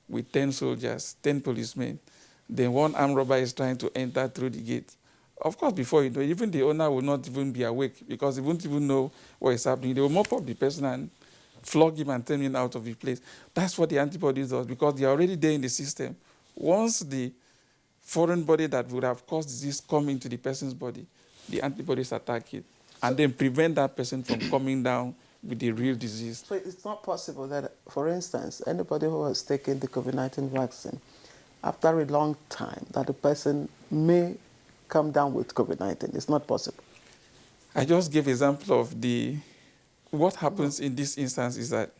with 10 soldiers, 10 policemen. Then one armed robber is trying to enter through the gate. Of course, before you know, even the owner will not even be awake because he won't even know what is happening. They will mop up the person and flog him and turn him out of the place. That's what the antibodies does because they are already there in the system. Once the foreign body that would have caused disease come into the person's body, the antibodies attack it and then prevent that person from coming down with the real disease. So it's not possible that, for instance, anybody who has taken the COVID-19 vaccine, after a long time, that the person may come down with COVID-19. It's not possible. I just gave example of what happens in this instance is that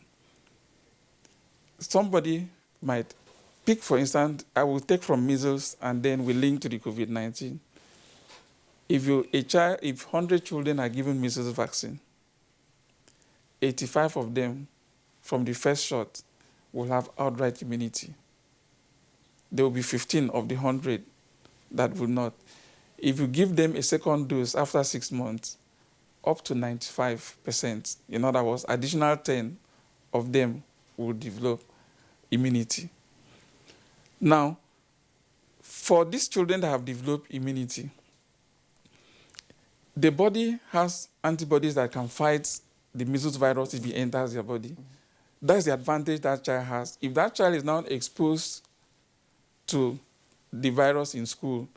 somebody might pick, for instance, I will take from measles and then we link to the COVID-19. If 100 children are given measles vaccine, 85 of them from the first shot will have outright immunity. There will be 15 of the 100 that will not. If you give them a second dose after 6 months, up to 95%, in other words, additional 10 of them will develop immunity. Now, for these children that have developed immunity, the body has antibodies that can fight the measles virus if it enters their body. That's the advantage that child has. If that child is now exposed to the virus in school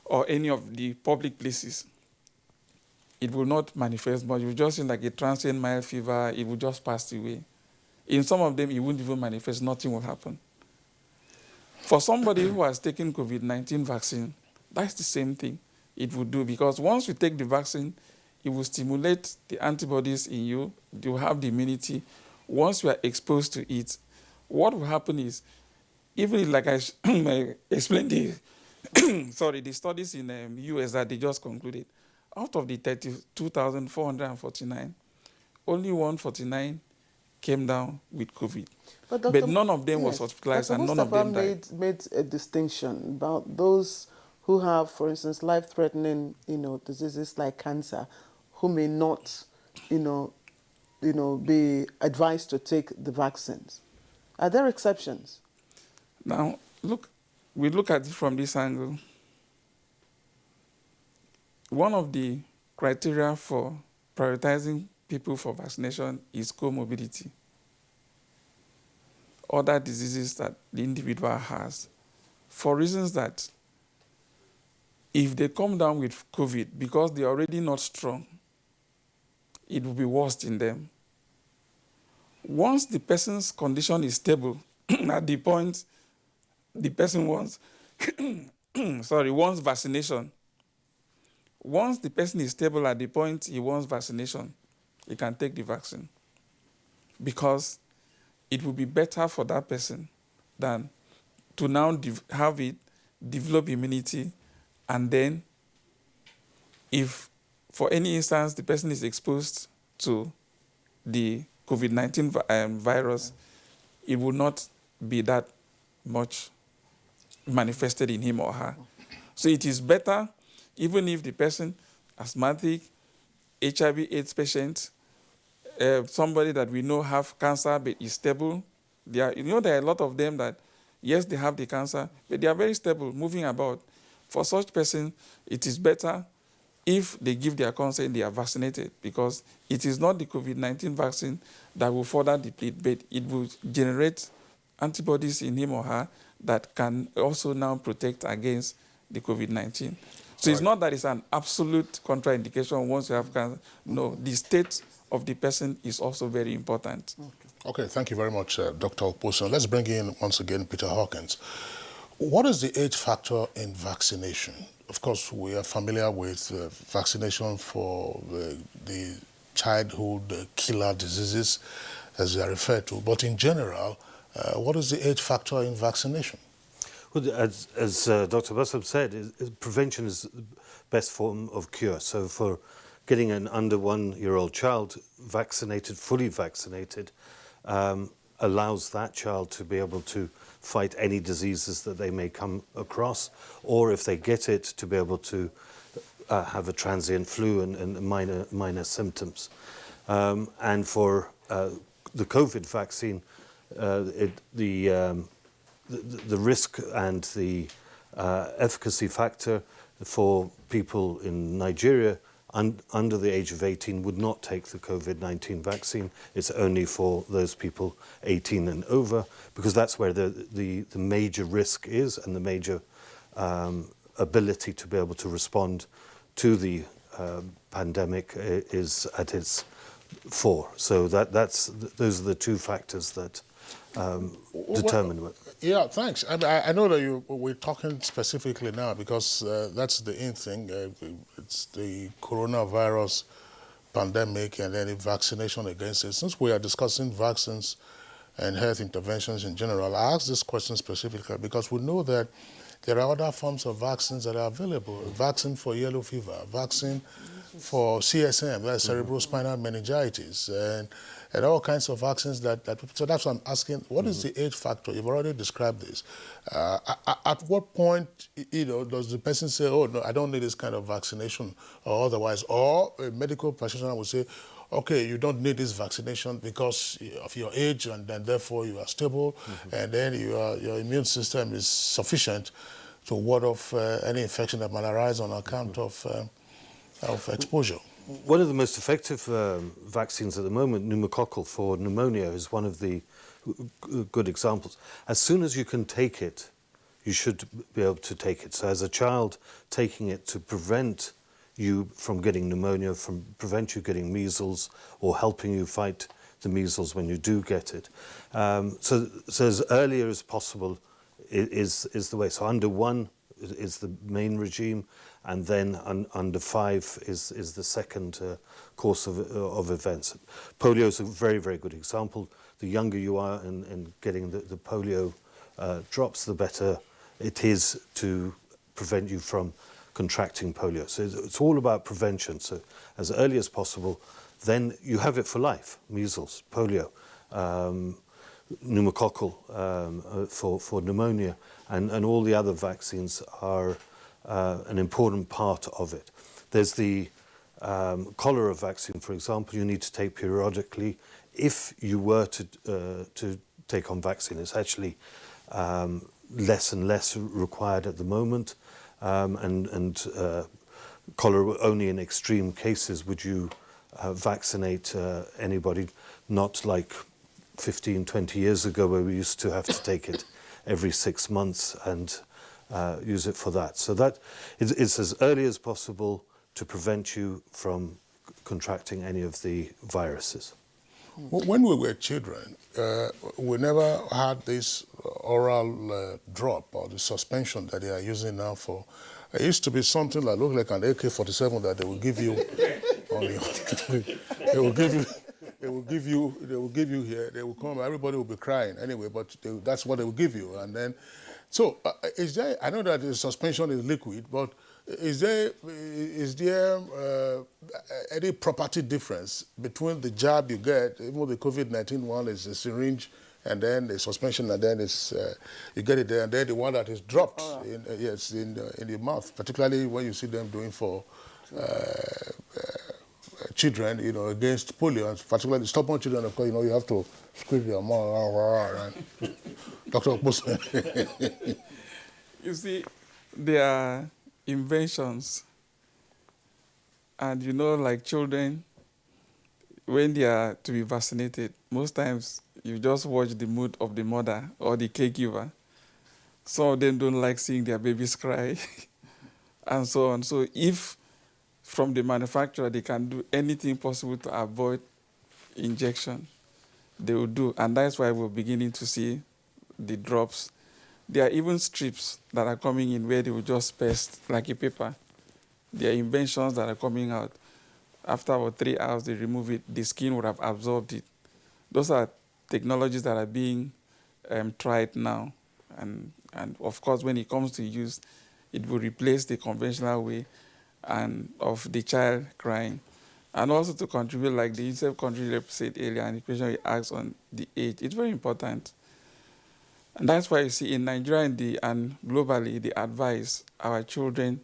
or any of the public places, it will not manifest much. It will just seem like a transient mild fever. It will just pass away. In some of them, it won't even manifest. Nothing will happen. For somebody who has taken COVID-19 vaccine, that's the same thing it will do, because once you take the vaccine, it will stimulate the antibodies in you. You will have the immunity. Once you are exposed to it, what will happen is, even like I explained the studies in the US that they just concluded, out of the 32,449, only 149 came down with COVID. But none of them was hospitalized and none of them died. Made a distinction about those who have, for instance, life-threatening, diseases like cancer, who may not, be advised to take the vaccines. Are there exceptions? Now, we look at it from this angle. One of the criteria for prioritizing people for vaccination is comorbidity. Other diseases that the individual has, for reasons that if they come down with COVID because they're already not strong, it will be worse in them. Once the person's condition is stable, at the point the person wants, wants vaccination. Once the person is stable at the point he wants vaccination, he can take the vaccine, because it will be better for that person than to now have it, develop immunity, and then if for any instance the person is exposed to the COVID-19 virus, it will not be that much manifested in him or her. So it is better, even if the person, asthmatic, HIV/AIDS patient, somebody that we know have cancer but is stable. There are a lot of them that, yes, they have the cancer, but they are very stable, moving about. For such person, it is better if they give their consent, they are vaccinated, because it is not the COVID-19 vaccine that will further deplete, but it will generate antibodies in him or her that can also now protect against the COVID-19. So it's not that it's an absolute contraindication once you have cancer. No, the state of the person is also very important. Okay, thank you very much, Dr. Oposon. Let's bring in once again Peter Hawkins. What is the age factor in vaccination? Of course, we are familiar with vaccination for the childhood killer diseases, as they are referred to. But in general, what is the age factor in vaccination? Well, as Dr. Bassam said, prevention is the best form of cure. So for getting an under 1-year-old child vaccinated, fully vaccinated, allows that child to be able to fight any diseases that they may come across, or if they get it, to be able to have a transient flu and minor symptoms. And for the COVID vaccine, the risk and the efficacy factor for people in Nigeria under the age of 18 would not take the COVID-19 vaccine. It's only for those people 18 and over, because that's where the major risk is, and the major ability to be able to respond to the pandemic is at its fore. So those are the two factors that determine what. Yeah, thanks. I know that we're talking specifically now because that's the in thing. It's the coronavirus pandemic and then the vaccination against it. Since we are discussing vaccines and health interventions in general, I ask this question specifically because we know that there are other forms of vaccines that are available. Vaccine for yellow fever, vaccine for CSM, that's cerebrospinal meningitis, and all kinds of vaccines so that's what I'm asking, what is the age factor? You've already described this. At what point, does the person say, oh, no, I don't need this kind of vaccination or otherwise? Or a medical practitioner will say, okay, you don't need this vaccination because of your age, and then therefore you are stable, and then your immune system is sufficient to ward off any infection that might arise on account of exposure. One of the most effective vaccines at the moment, pneumococcal for pneumonia, is one of the good examples. As soon as you can take it, you should be able to take it. So as a child, taking it to prevent you from getting pneumonia, prevent you getting measles, or helping you fight the measles when you do get it. So as early as possible is the way. So under 1 is the main regime, and then under 5 is the second course of events. Polio is a very, very good example. The younger you are in getting the polio drops, the better it is to prevent you from contracting polio. So it's all about prevention. So as early as possible, then you have it for life. Measles, polio, pneumococcal for pneumonia, and all the other vaccines are an important part of it. There's the cholera vaccine, for example, you need to take periodically. If you were to take on vaccine, it's actually less and less required at the moment, and cholera only in extreme cases would you vaccinate anybody, not like 15, 20 years ago where we used to have to take it every 6 months and use it for that. So that it's as early as possible to prevent you from contracting any of the viruses. When we were children, we never had this oral drop or the suspension that they are using now for. It used to be something that looked like an AK-47 that they will give you. They will give you here. They will come. Everybody will be crying anyway, but that's what they will give you. And then, so is there? I know that the suspension is liquid, but is there any property difference between the jab you get, even the COVID-19 one is a syringe, and then the suspension, and then it's you get it there, and then the one that is dropped in the mouth, particularly when you see them doing for children, against polio, and particularly stubborn children. Of course, you have to squeeze your mouth. Dr. Okposo. You see, there are inventions, and like children, when they are to be vaccinated, most times you just watch the mood of the mother or the caregiver. Some of them don't like seeing their babies cry, and so on. So if from the manufacturer they can do anything possible to avoid injection, they will do. And that's why we're beginning to see the drops. There are even strips that are coming in where they will just paste like a paper. There are inventions that are coming out. After about 3 hours, they remove it. The skin would have absorbed it. Those are technologies that are being tried now. And of course, when it comes to use, it will replace the conventional way and of the child crying. And also to contribute, like the UNICEF country rep said earlier, and the question he asked on the age, it's very important. And that's why you see in Nigeria and globally, they advise our children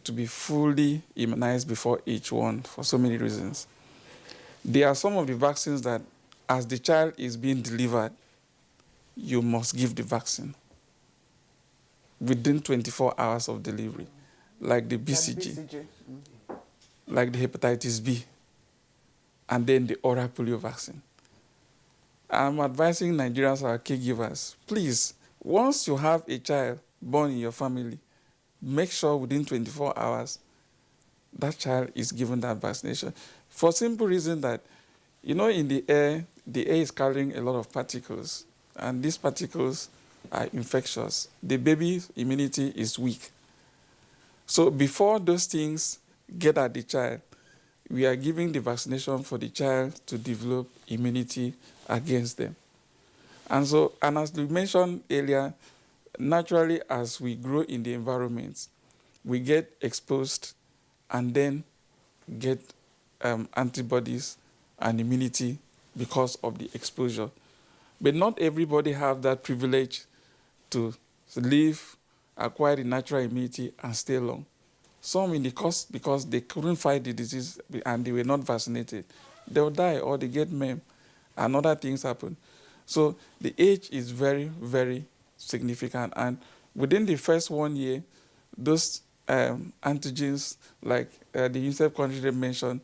to be fully immunized before each one for so many reasons. There are some of the vaccines that, as the child is being delivered, you must give the vaccine within 24 hours of delivery, like the BCG, like the hepatitis B, and then the oral polio vaccine. I'm advising Nigerians, our caregivers, please, once you have a child born in your family, make sure within 24 hours that child is given that vaccination. For simple reason that, you know, in the air is carrying a lot of particles, and these particles are infectious. The baby's immunity is weak. So before those things get at the child, we are giving the vaccination for the child to develop immunity against them. And so, and as we mentioned earlier, naturally as we grow in the environment, we get exposed and then get antibodies and immunity because of the exposure. But not everybody have that privilege to live, acquire the natural immunity and stay long. Some in the course, because they couldn't fight the disease and they were not vaccinated, they'll die or they get MAM and other things happen. So the age is very, very significant. And within the first 1 year, those antigens, like the UNICEF country mentioned,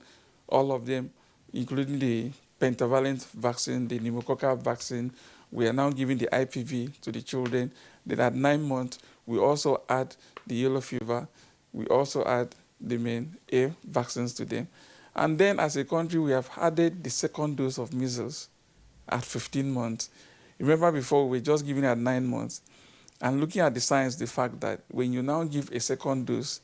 all of them, including the pentavalent vaccine, the pneumococcal vaccine, we are now giving the IPV to the children. Then at 9 months, we also add the yellow fever. We also add the main A vaccines to them. And then as a country, we have added the second dose of measles at 15 months. Remember before, we were just giving it at 9 months. And looking at the science, the fact that when you now give a second dose,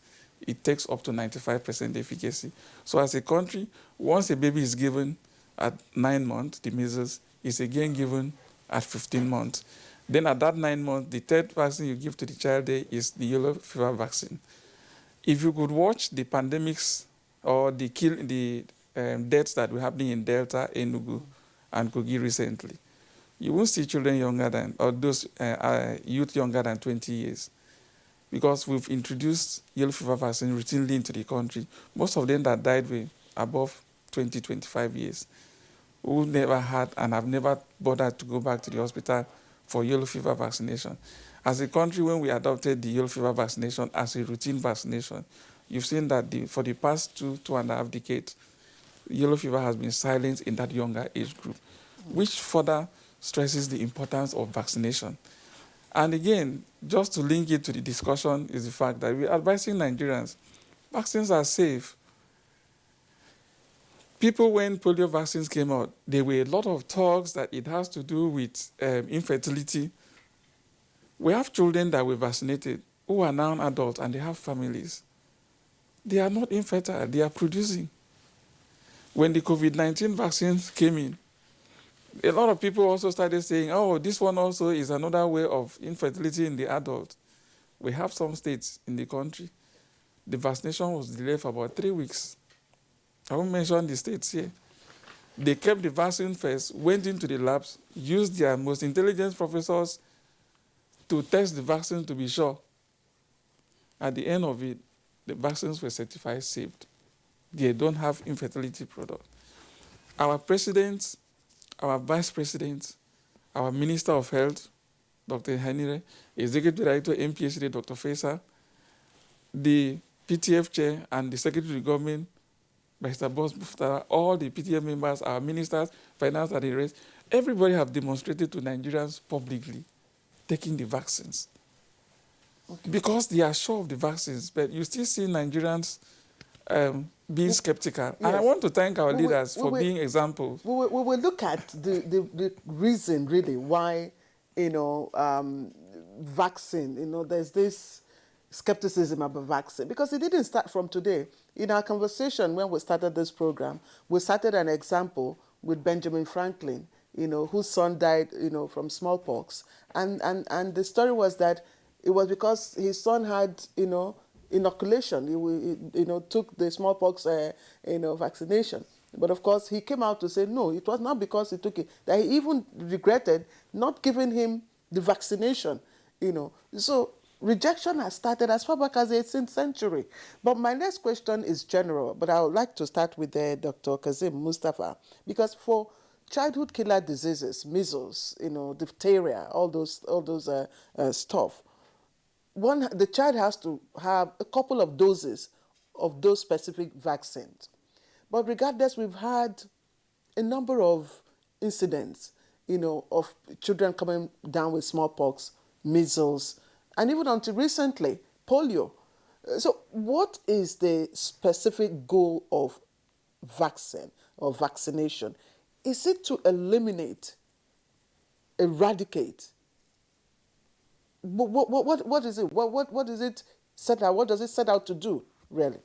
it takes up to 95% efficacy. So as a country, once a baby is given at 9 months, the measles is again given at 15 months. Then at that 9 months, the third vaccine you give to the child there is the yellow fever vaccine. If you could watch the pandemics or the deaths that were happening in Delta, Enugu, and Kogi recently, you won't see children younger than, or those youth younger than 20 years. Because we've introduced yellow fever vaccine routinely into the country. Most of them that died were above 20, 25 years, who never had and have never bothered to go back to the hospital for yellow fever vaccination. As a country, when we adopted the yellow fever vaccination as a routine vaccination, you've seen that for the past 2.5 decades, yellow fever has been silenced in that younger age group, which further stresses the importance of vaccination. And again, just to link it to the discussion is the fact that we're advising Nigerians, vaccines are safe. People, when polio vaccines came out, there were a lot of talks that it has to do with infertility. We have children that were vaccinated who are now adults and they have families. They are not infertile, they are producing. When the COVID-19 vaccines came in, a lot of people also started saying, oh, this one also is another way of infertility in the adult. We have some states in the country, the vaccination was delayed for about 3 weeks. I won't mention the states here. They kept the vaccine first, went into the labs, used their most intelligent professors to test the vaccine to be sure. At the end of it, the vaccines were certified safe. They don't have infertility product. Our president, our vice president, our Minister of Health, Dr. Henire, Executive Director, MPHD, Dr. Faisal, the PTF chair and the Secretary of Government, Mr. Boss Muftara, all the PTF members, our ministers, finance and the rest, everybody have demonstrated to Nigerians publicly taking the vaccines. Okay. Because they are sure of the vaccines, but you still see Nigerians being skeptical. Yes. And I want to thank our leaders for being examples. We will look at the reason, really, why, vaccine, there's this skepticism about vaccine, because it didn't start from today. In our conversation when we started this program, we started an example with Benjamin Franklin, whose son died, from smallpox. And the story was that it was because his son had, inoculation. He took the smallpox, vaccination. But of course, he came out to say, no, it was not because he took it, that he even regretted not giving him the vaccination, So rejection has started as far back as the 18th century. But my next question is general, but I would like to start with Dr. Kazim Mustafa, because for childhood killer diseases, measles, diphtheria, all those stuff, the child has to have a couple of doses of those specific vaccines. But regardless, we've had a number of incidents, of children coming down with smallpox, measles, and even until recently, polio. So what is the specific goal of vaccine or vaccination? Is it to eliminate, eradicate? What is it? What is it set out? What does it set out to do, really?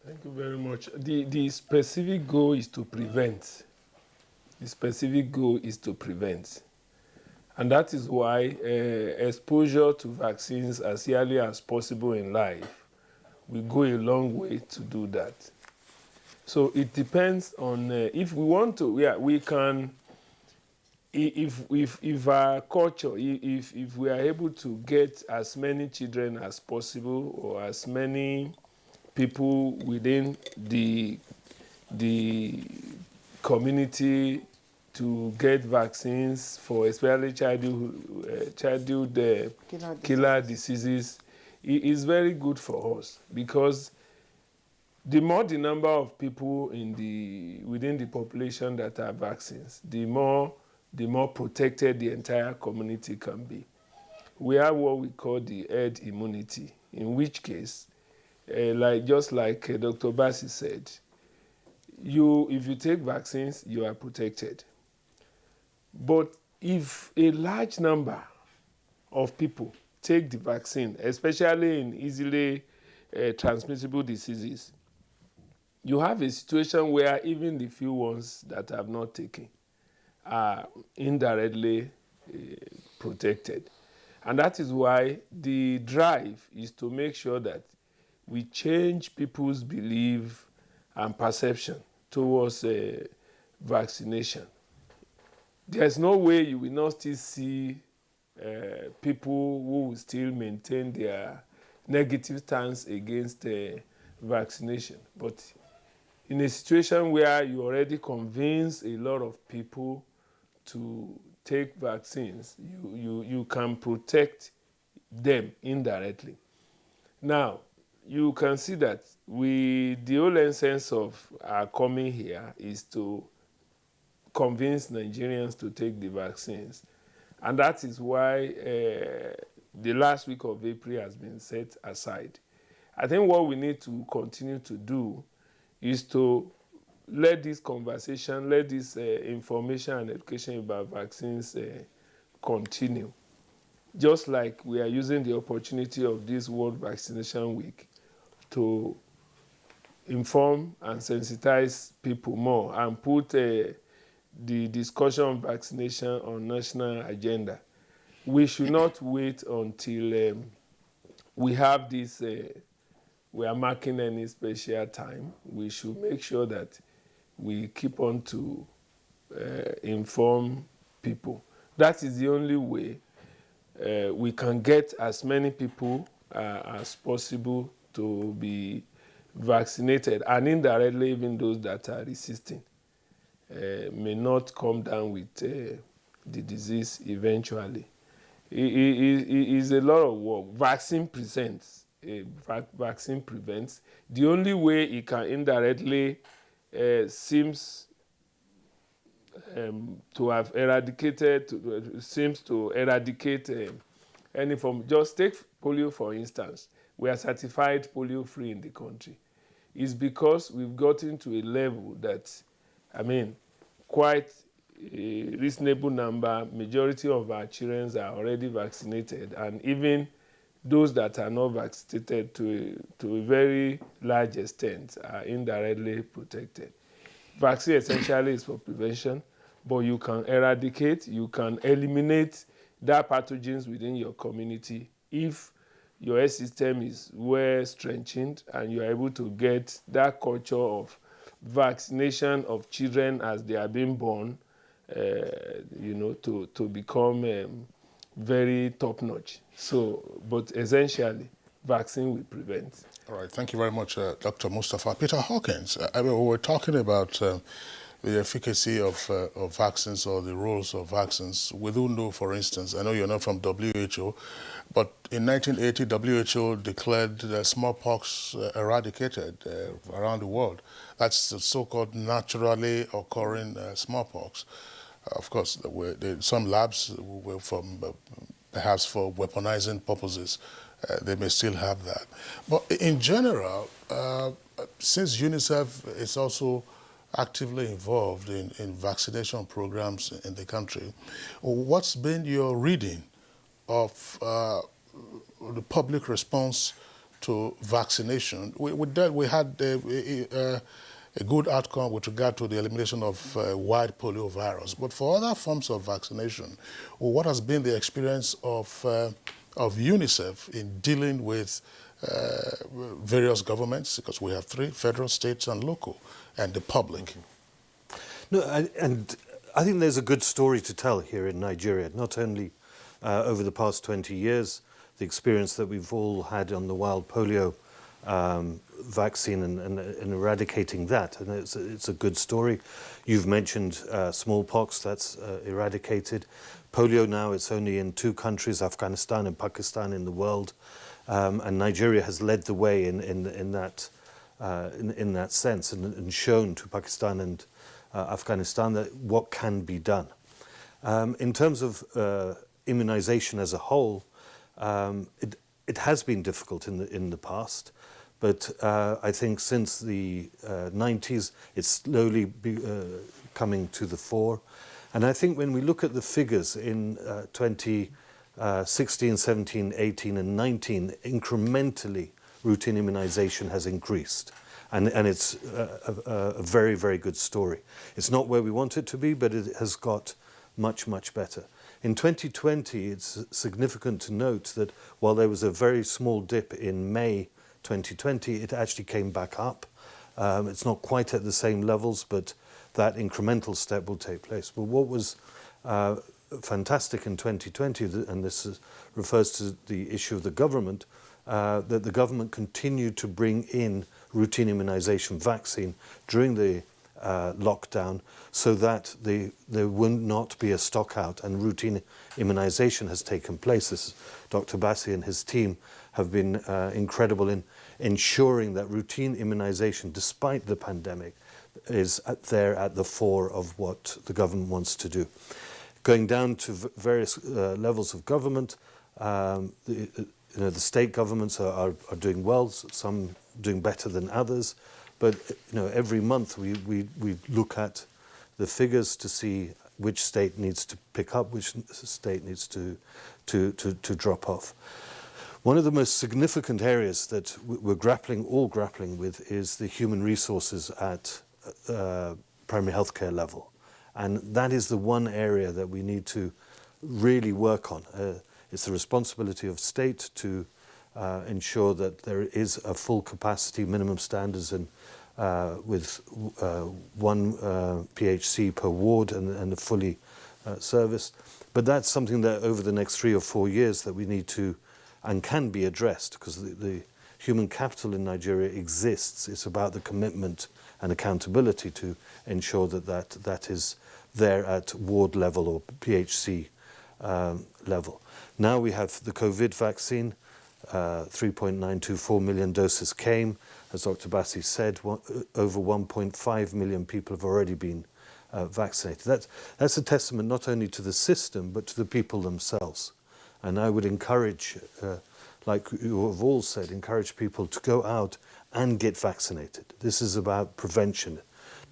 Thank you very much. The specific goal is to prevent. The specific goal is to prevent. And that is why exposure to vaccines as early as possible in life will go a long way to do that. So it depends on if we want to, we can, if our culture, if we are able to get as many children as possible or as many people within the community to get vaccines for especially childhood killer diseases, it is very good for us, because the more the number of people within the population that are vaccines, the more protected the entire community can be. We have what we call the herd immunity, in which case, just like Dr. Bassi said, if you take vaccines, you are protected. But if a large number of people take the vaccine, especially in easily transmissible diseases, you have a situation where even the few ones that have not taken are indirectly protected. And that is why the drive is to make sure that we change people's belief and perception towards vaccination. There's no way you will not still see people who will still maintain their negative stance against vaccination. But in a situation where you already convince a lot of people to take vaccines, you can protect them indirectly. Now, you can see that the whole essence of our coming here is to convince Nigerians to take the vaccines. And that is why the last week of April has been set aside. I think what we need to continue to do is to let this conversation, let this information and education about vaccines continue. Just like we are using the opportunity of this World Vaccination Week to inform and sensitize people more and put the discussion on vaccination on national agenda. We should not wait until we have this, we are marking any special time. We should make sure that we keep on to inform people. That is the only way we can get as many people as possible to be vaccinated, and indirectly even those that are resisting may not come down with the disease eventually. It is a lot of work. Vaccine prevents. Vaccine prevents. The only way it can indirectly seems to have eradicated, seems to eradicate any form. Just take polio, for instance. We are certified polio-free in the country. It's because we've gotten to a level that, quite a reasonable number, majority of our children are already vaccinated, and even those that are not vaccinated to a very large extent are indirectly protected. Vaccine essentially is for prevention, but you can eradicate, you can eliminate that pathogens within your community if your health system is well strengthened and you are able to get that culture of vaccination of children as they are being born, to become very top-notch. So, but essentially, vaccine will prevent. All right, thank you very much, Dr. Mustafa. Peter Hawkins, I mean, we're talking about the efficacy of vaccines or the roles of vaccines. We do know, for instance, I know you're not from WHO, but in 1980, WHO declared smallpox eradicated around the world. That's the so-called naturally occurring smallpox. Of course, some labs were perhaps for weaponizing purposes. They may still have that. But in general, since UNICEF is also actively involved in vaccination programs in the country, what's been your reading of the public response to vaccination? We had a good outcome with regard to the elimination of wild polio virus. But for other forms of vaccination, what has been the experience of UNICEF in dealing with various governments, because we have 3, federal, states, and local, and the public? No, and I think there's a good story to tell here in Nigeria, not only over the past 20 years, the experience that we've all had on the wild polio vaccine and eradicating that, and it's a good story. You've mentioned smallpox, that's eradicated. Polio now, it's only in 2 countries, Afghanistan and Pakistan, in the world, and Nigeria has led the way in that sense and shown to Pakistan and Afghanistan that what can be done. In terms of immunization as a whole, it has been difficult in the past, but I think since the 90s, it's slowly coming to the fore. And I think when we look at the figures in 2016, 17, 18, and 19, incrementally routine immunization has increased. And it's a very, very good story. It's not where we want it to be, but it has got much, much better. In 2020, it's significant to note that while there was a very small dip in May 2020, it actually came back up. It's not quite at the same levels, but that incremental step will take place. But what was fantastic in 2020, and this refers to the issue of the government, that the government continued to bring in routine immunization vaccine during the lockdown, so that there will not be a stock out, and routine immunization has taken place. Dr. Bassi and his team have been incredible in ensuring that routine immunization, despite the pandemic, is there at the fore of what the government wants to do. Going down to various levels of government, the state governments are doing well, some doing better than others. But every month we look at the figures to see which state needs to pick up, which state needs to drop off. One of the most significant areas that we're all grappling with is the human resources at primary healthcare level. And that is the one area that we need to really work on. It's the responsibility of state to ensure that there is a full capacity minimum standards and with 1 PHC per ward and fully serviced. But that's something that over the next 3 or 4 years that we need to and can be addressed, because the human capital in Nigeria exists. It's about the commitment and accountability to ensure that is there at ward level or PHC level. Now we have the COVID vaccine. 3.924 million doses came. As Dr. Bassi said, over 1.5 million people have already been vaccinated. That's a testament not only to the system, but to the people themselves. And I would encourage, like you have all said, encourage people to go out and get vaccinated. This is about prevention.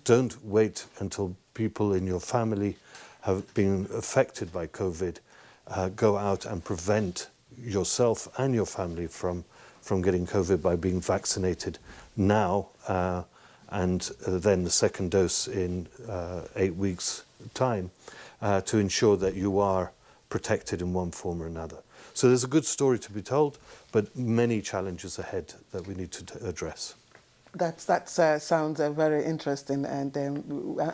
Don't wait until people in your family have been affected by COVID. Go out and prevent yourself and your family from getting COVID by being vaccinated now, and then the second dose in 8 weeks' time, to ensure that you are protected in one form or another. So there's a good story to be told, but many challenges ahead that we need to address. That sounds very interesting, and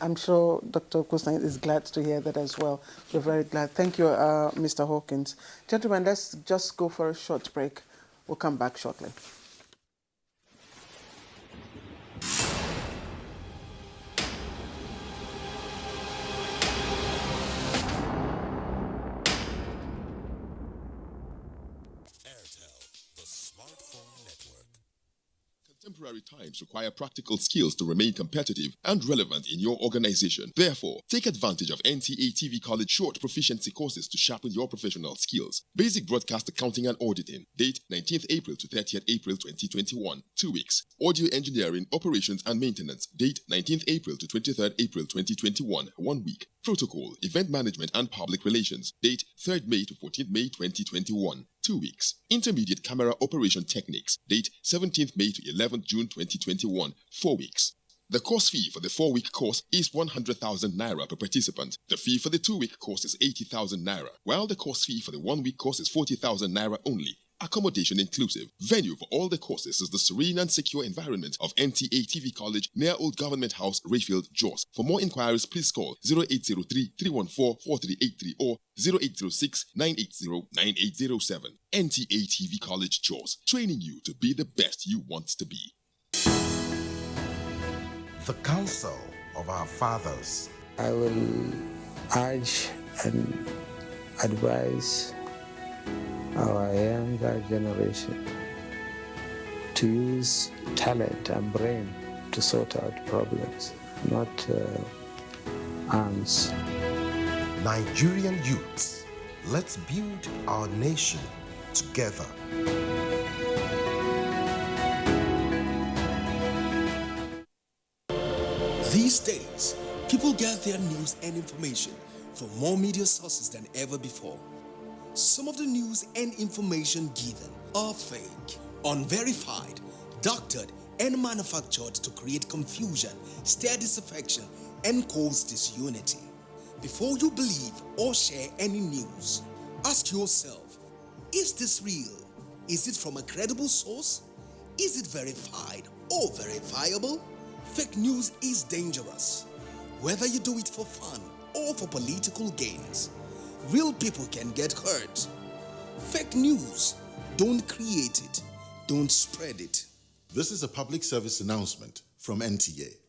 I'm sure Dr. Kusang is glad to hear that as well. We're very glad. Thank you, Mr. Hawkins. Gentlemen, let's just go for a short break. We'll come back shortly. Contemporary times require practical skills to remain competitive and relevant in your organization. Therefore, take advantage of NTA TV College short proficiency courses to sharpen your professional skills. Basic Broadcast Accounting and Auditing. Date 19th April to 30th April 2021. 2 weeks. Audio Engineering, Operations and Maintenance. Date 19th April to 23rd April 2021. 1 week. Protocol, Event Management and Public Relations. Date 3rd May to 14th May 2021. 2 weeks. Intermediate Camera Operation Techniques. Date 17th May to 11th June 2021. 4 weeks. The course fee for the 4-week course is 100,000 naira per participant. The fee for the 2-week course is 80,000 naira, while the course fee for the 1-week course is 40,000 naira only. Accommodation inclusive. Venue for all the courses is the serene and secure environment of NTA TV College near Old Government House, Rayfield, Jos. For more inquiries, please call 0803-314-4383 or 0806-980-9807. NTA TV College, Jos, training you to be the best you want to be. The counsel of our fathers. I will urge and advise our younger generation to use talent and brain to sort out problems, not arms. Nigerian youths, let's build our nation together. These days, people get their news and information from more media sources than ever before. Some of the news and information given are fake, unverified, doctored, and manufactured to create confusion, stir disaffection, and cause disunity. Before you believe or share any news, ask yourself, is this real? Is it from a credible source? Is it verified or verifiable? Fake news is dangerous, whether you do it for fun or for political gains. Real people can get hurt. Fake news, don't create it, don't spread it. This is a public service announcement from NTA.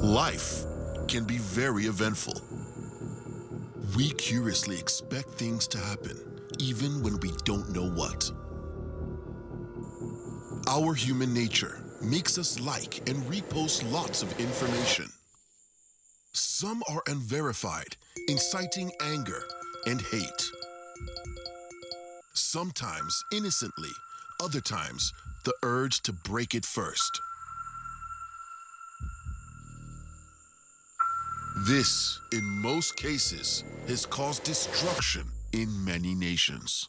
Life can be very eventful. We curiously expect things to happen, even when we don't know what. Our human nature makes us like and repost lots of information. Some are unverified, inciting anger and hate. Sometimes innocently, other times the urge to break it first. This, in most cases, has caused destruction in many nations.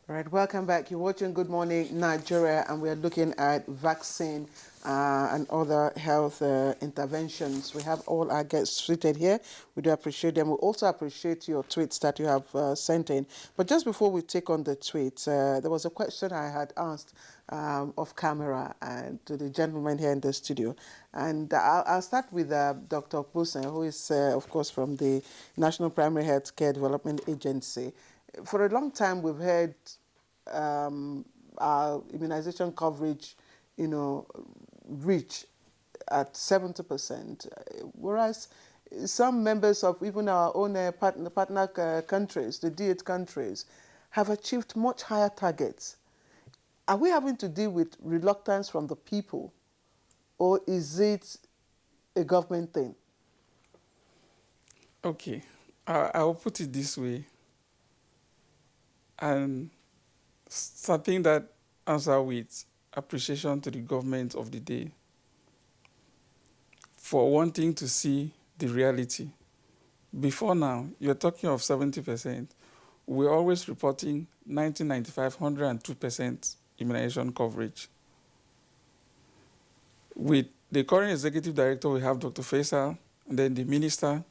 All right, welcome back. You're watching Good Morning Nigeria, and we're looking at vaccine and other health interventions. We have all our guests seated here. We do appreciate them. We also appreciate your tweets that you have sent in. But just before we take on the tweets, there was a question I had asked off camera and to the gentleman here in the studio. And I'll start with Dr. Busen, who is, of course, from the National Primary Health Care Development Agency. For a long time, we've heard our immunization coverage, reach at 70%, whereas some members of even our own partner countries, the D8 countries, have achieved much higher targets. Are we having to deal with reluctance from the people, or is it a government thing? Okay, I will put it this way, and something that answer with appreciation to the government of the day for wanting to see the reality. Before now, you're talking of 70%. We're always reporting 1995, 102% immunization coverage. With the current executive director, we have Dr. Faisal, and then the minister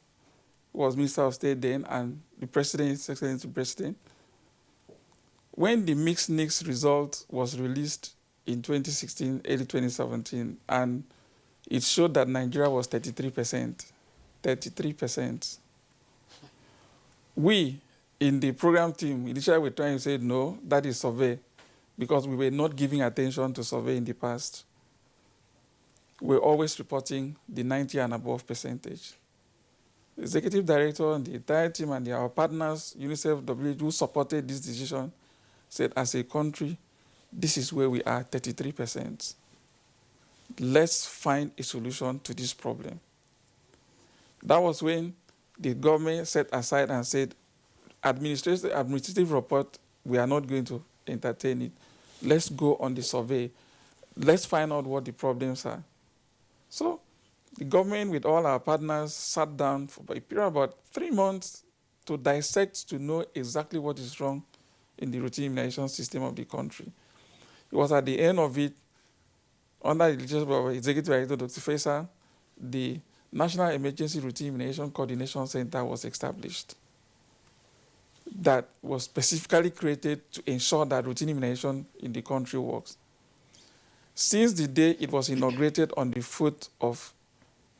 was Minister of State then, and the president, His Excellency President. When the mixed NICS result was released in 2016, early 2017, and it showed that Nigeria was 33%. 33%. We, in the program team, initially we were trying to say, no, that is survey, because we were not giving attention to survey in the past. We're always reporting the 90 and above percentage. The executive director and the entire team and our partners, UNICEF, WHO, who supported this decision, said, as a country, this is where we are, 33%. Let's find a solution to this problem. That was when the government set aside and said, administrative report, we are not going to entertain it. Let's go on the survey. Let's find out what the problems are. So the government with all our partners sat down for a period of about 3 months to dissect, to know exactly what is wrong in the routine immunization system of the country. It was at the end of it, under the leadership of Executive Director Dr. Faisal, the National Emergency Routine Immunization Coordination Center was established. That was specifically created to ensure that routine immunization in the country works. Since the day it was inaugurated on the 4th of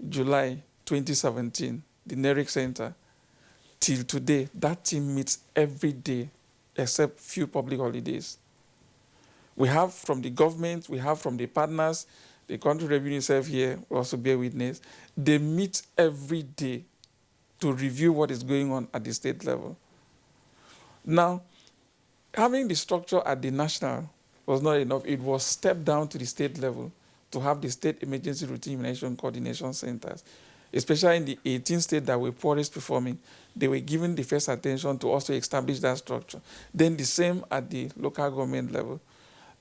July 2017, the NERIC Center, till today, that team meets every day except few public holidays. We have from the government, we have from the partners, the country revenue self here will also bear witness. They meet every day to review what is going on at the state level. Now, having the structure at the national was not enough. It was stepped down to the state level to have the state emergency routine immunization coordination centers, especially in the 18 states that were poorest performing. They were given the first attention to also establish that structure. Then the same at the local government level.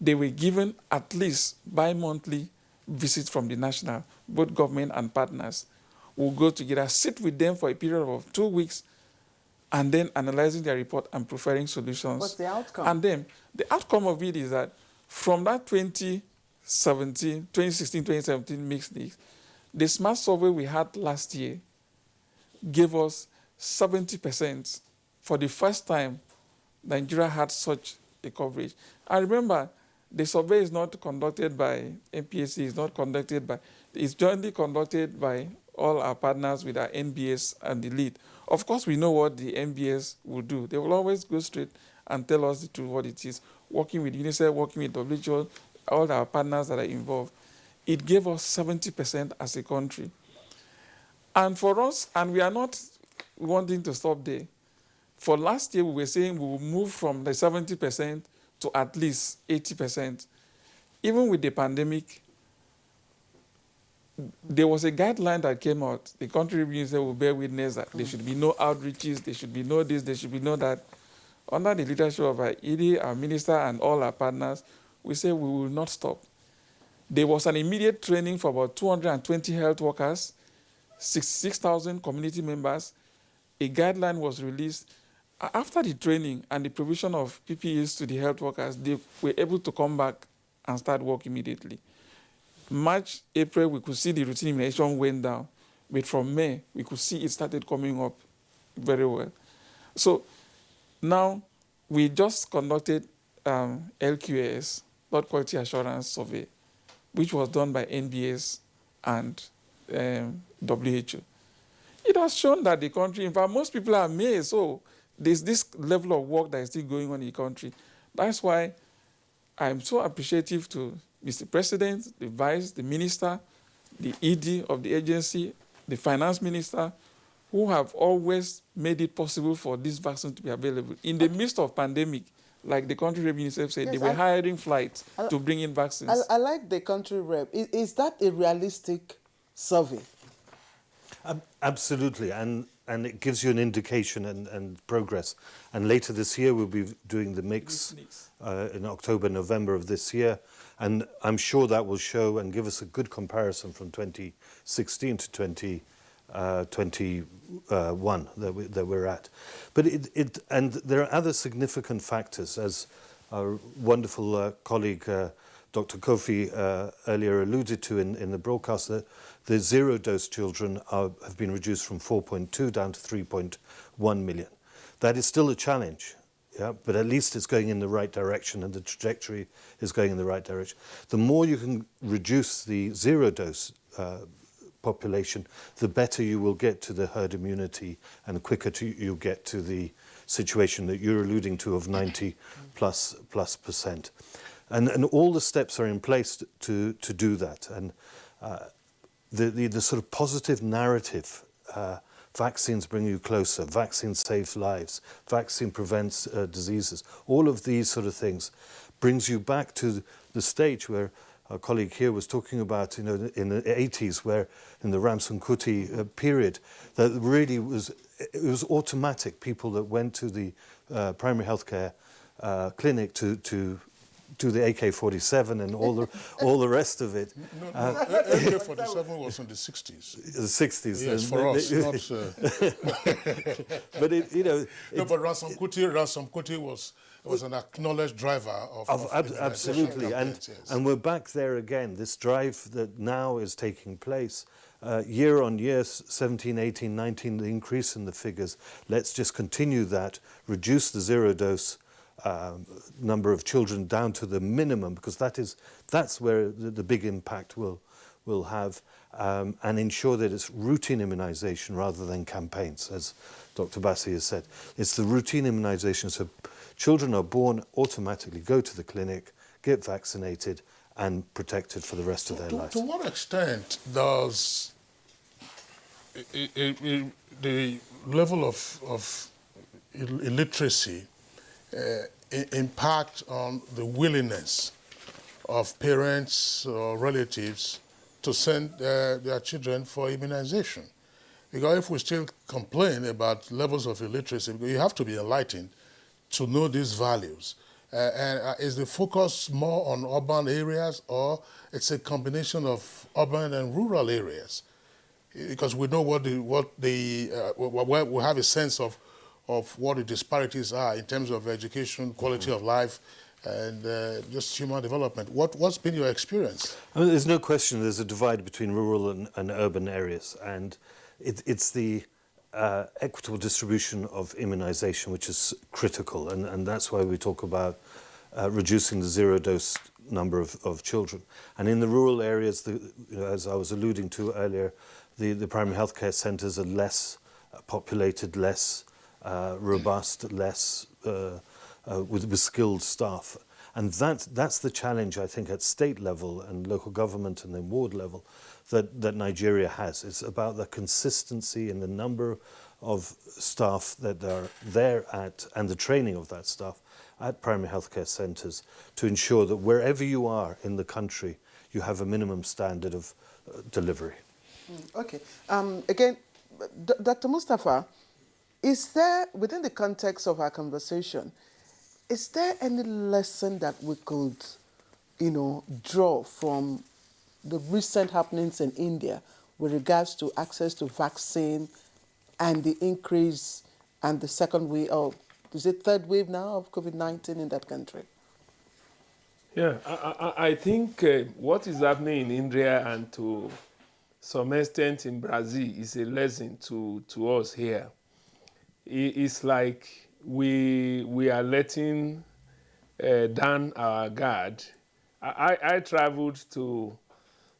They were given at least bi-monthly visits from the national, both government and partners. We'll go together, sit with them for a period of 2 weeks, and then analyzing their report and preferring solutions. What's the outcome? And then the outcome of it is that from that 2016, 2017 mixed needs, the smart survey we had last year gave us 70%. For the first time, Nigeria had such a coverage. And remember, the survey is not conducted by MPSC, it's jointly conducted by all our partners with our NBS and the lead. Of course, we know what the NBS will do. They will always go straight and tell us the truth, what it is. Working with UNICEF, working with WHO, all our partners that are involved. It gave us 70% as a country. And for us, and we are not wanting to stop there. For last year, we were saying we will move from the 70% to at least 80%. Even with the pandemic, there was a guideline that came out. The country minister will bear witness that there should be no outreaches, there should be no this, there should be no that. Under the leadership of our ED, our minister, and all our partners, we say we will not stop. There was an immediate training for about 220 health workers, 66,000 community members. A guideline was released. After the training and the provision of PPEs to the health workers, they were able to come back and start work immediately. March, April, we could see the routine immunization went down. But from May, we could see it started coming up very well. So now we just conducted LQAS, Blood Quality Assurance Survey, which was done by NBS and WHO. It has shown that the country, in fact, most people are amazed. So there's this level of work that is still going on in the country. That's why I'm so appreciative to Mr. President, the Vice, the Minister, the ED of the agency, the Finance Minister, who have always made it possible for this vaccine to be available. In the midst of pandemic, like the country rep UNICEF said, Yes, they were hiring flights to bring in vaccines. I like the country rep. Is that a realistic survey? Absolutely, and it gives you an indication and progress. And later this year, we'll be doing the mix in October, November of this year. And I'm sure that will show and give us a good comparison from 2016 to 2021 that we're at. But and there are other significant factors, as our wonderful colleague Dr. Kofi earlier alluded to in the broadcast, that the zero-dose children have been reduced from 4.2 down to 3.1 million. That is still a challenge, yeah, but at least it's going in the right direction and the trajectory is going in the right direction. The more you can reduce the zero-dose population, the better you will get to the herd immunity and the quicker you'll get to the situation that you're alluding to of 90+%. And all the steps are in place to do that. And the sort of positive narrative, vaccines bring you closer, vaccine saves lives, vaccine prevents diseases, all of these sort of things brings you back to the stage where our colleague here was talking about, you know, in the 80s, where in the Ramson Kuti period, that really it was automatic. People that went to the primary healthcare clinic to do the AK-47 and all the rest of it. No, AK-47 was in the 60s. The 60s. Yes, for us, not... But it, you know... No, but Ramson Kuti was an acknowledged driver of absolutely, yes. And we're back there again. This drive that now is taking place, year on year, 17, 18, 19, the increase in the figures. Let's just continue that, reduce the zero-dose number of children down to the minimum, because that's where the big impact will have, and ensure that it's routine immunization rather than campaigns, as Dr. Bassi has said. It's the routine immunization, so children are born, automatically go to the clinic, get vaccinated, and protected for the rest of their lives. To what extent does the level of illiteracy impact on the willingness of parents or relatives to send their children for immunization? Because if we still complain about levels of illiteracy, you have to be enlightened to know these values. And is the focus more on urban areas, or it's a combination of urban and rural areas? Because we know we have a sense of what the disparities are in terms of education, quality of life, and just human development. What's been your experience? I mean, there's no question there's a divide between rural and urban areas, and it's the equitable distribution of immunization which is critical, and that's why we talk about reducing the zero-dose number of children. And in the rural areas, as I was alluding to earlier, the primary healthcare centres are less populated, less robust, less with skilled staff. And that's the challenge, I think, at state level and local government and then ward level that Nigeria has. It's about the consistency in the number of staff that are there at, and the training of that staff at primary healthcare centres to ensure that wherever you are in the country, you have a minimum standard of delivery. Okay. Again, Dr. Mustafa, is there, within the context of our conversation, is there any lesson that we could, draw from the recent happenings in India with regards to access to vaccine and the increase and the second wave, or is it third wave now of COVID-19 in that country? Yeah, I think what is happening in India and to some extent in Brazil is a lesson to us here. It's like we are letting down our guard. I traveled to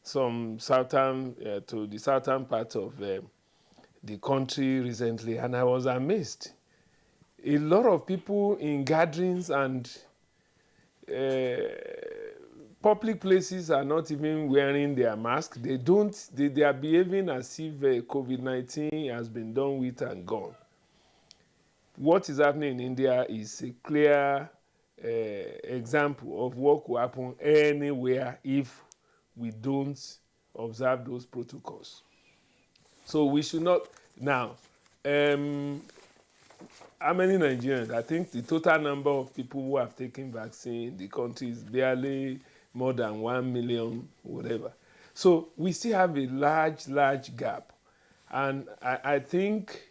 some southern to the southern part of the country recently, and I was amazed. A lot of people in gatherings and public places are not even wearing their mask. They are behaving as if COVID-19 has been done with and gone. What is happening in India is a clear example of what could happen anywhere if we don't observe those protocols. So we should not. Now, how many Nigerians? I think the total number of people who have taken vaccine in the country is barely more than 1 million, whatever. So we still have a large gap. And I think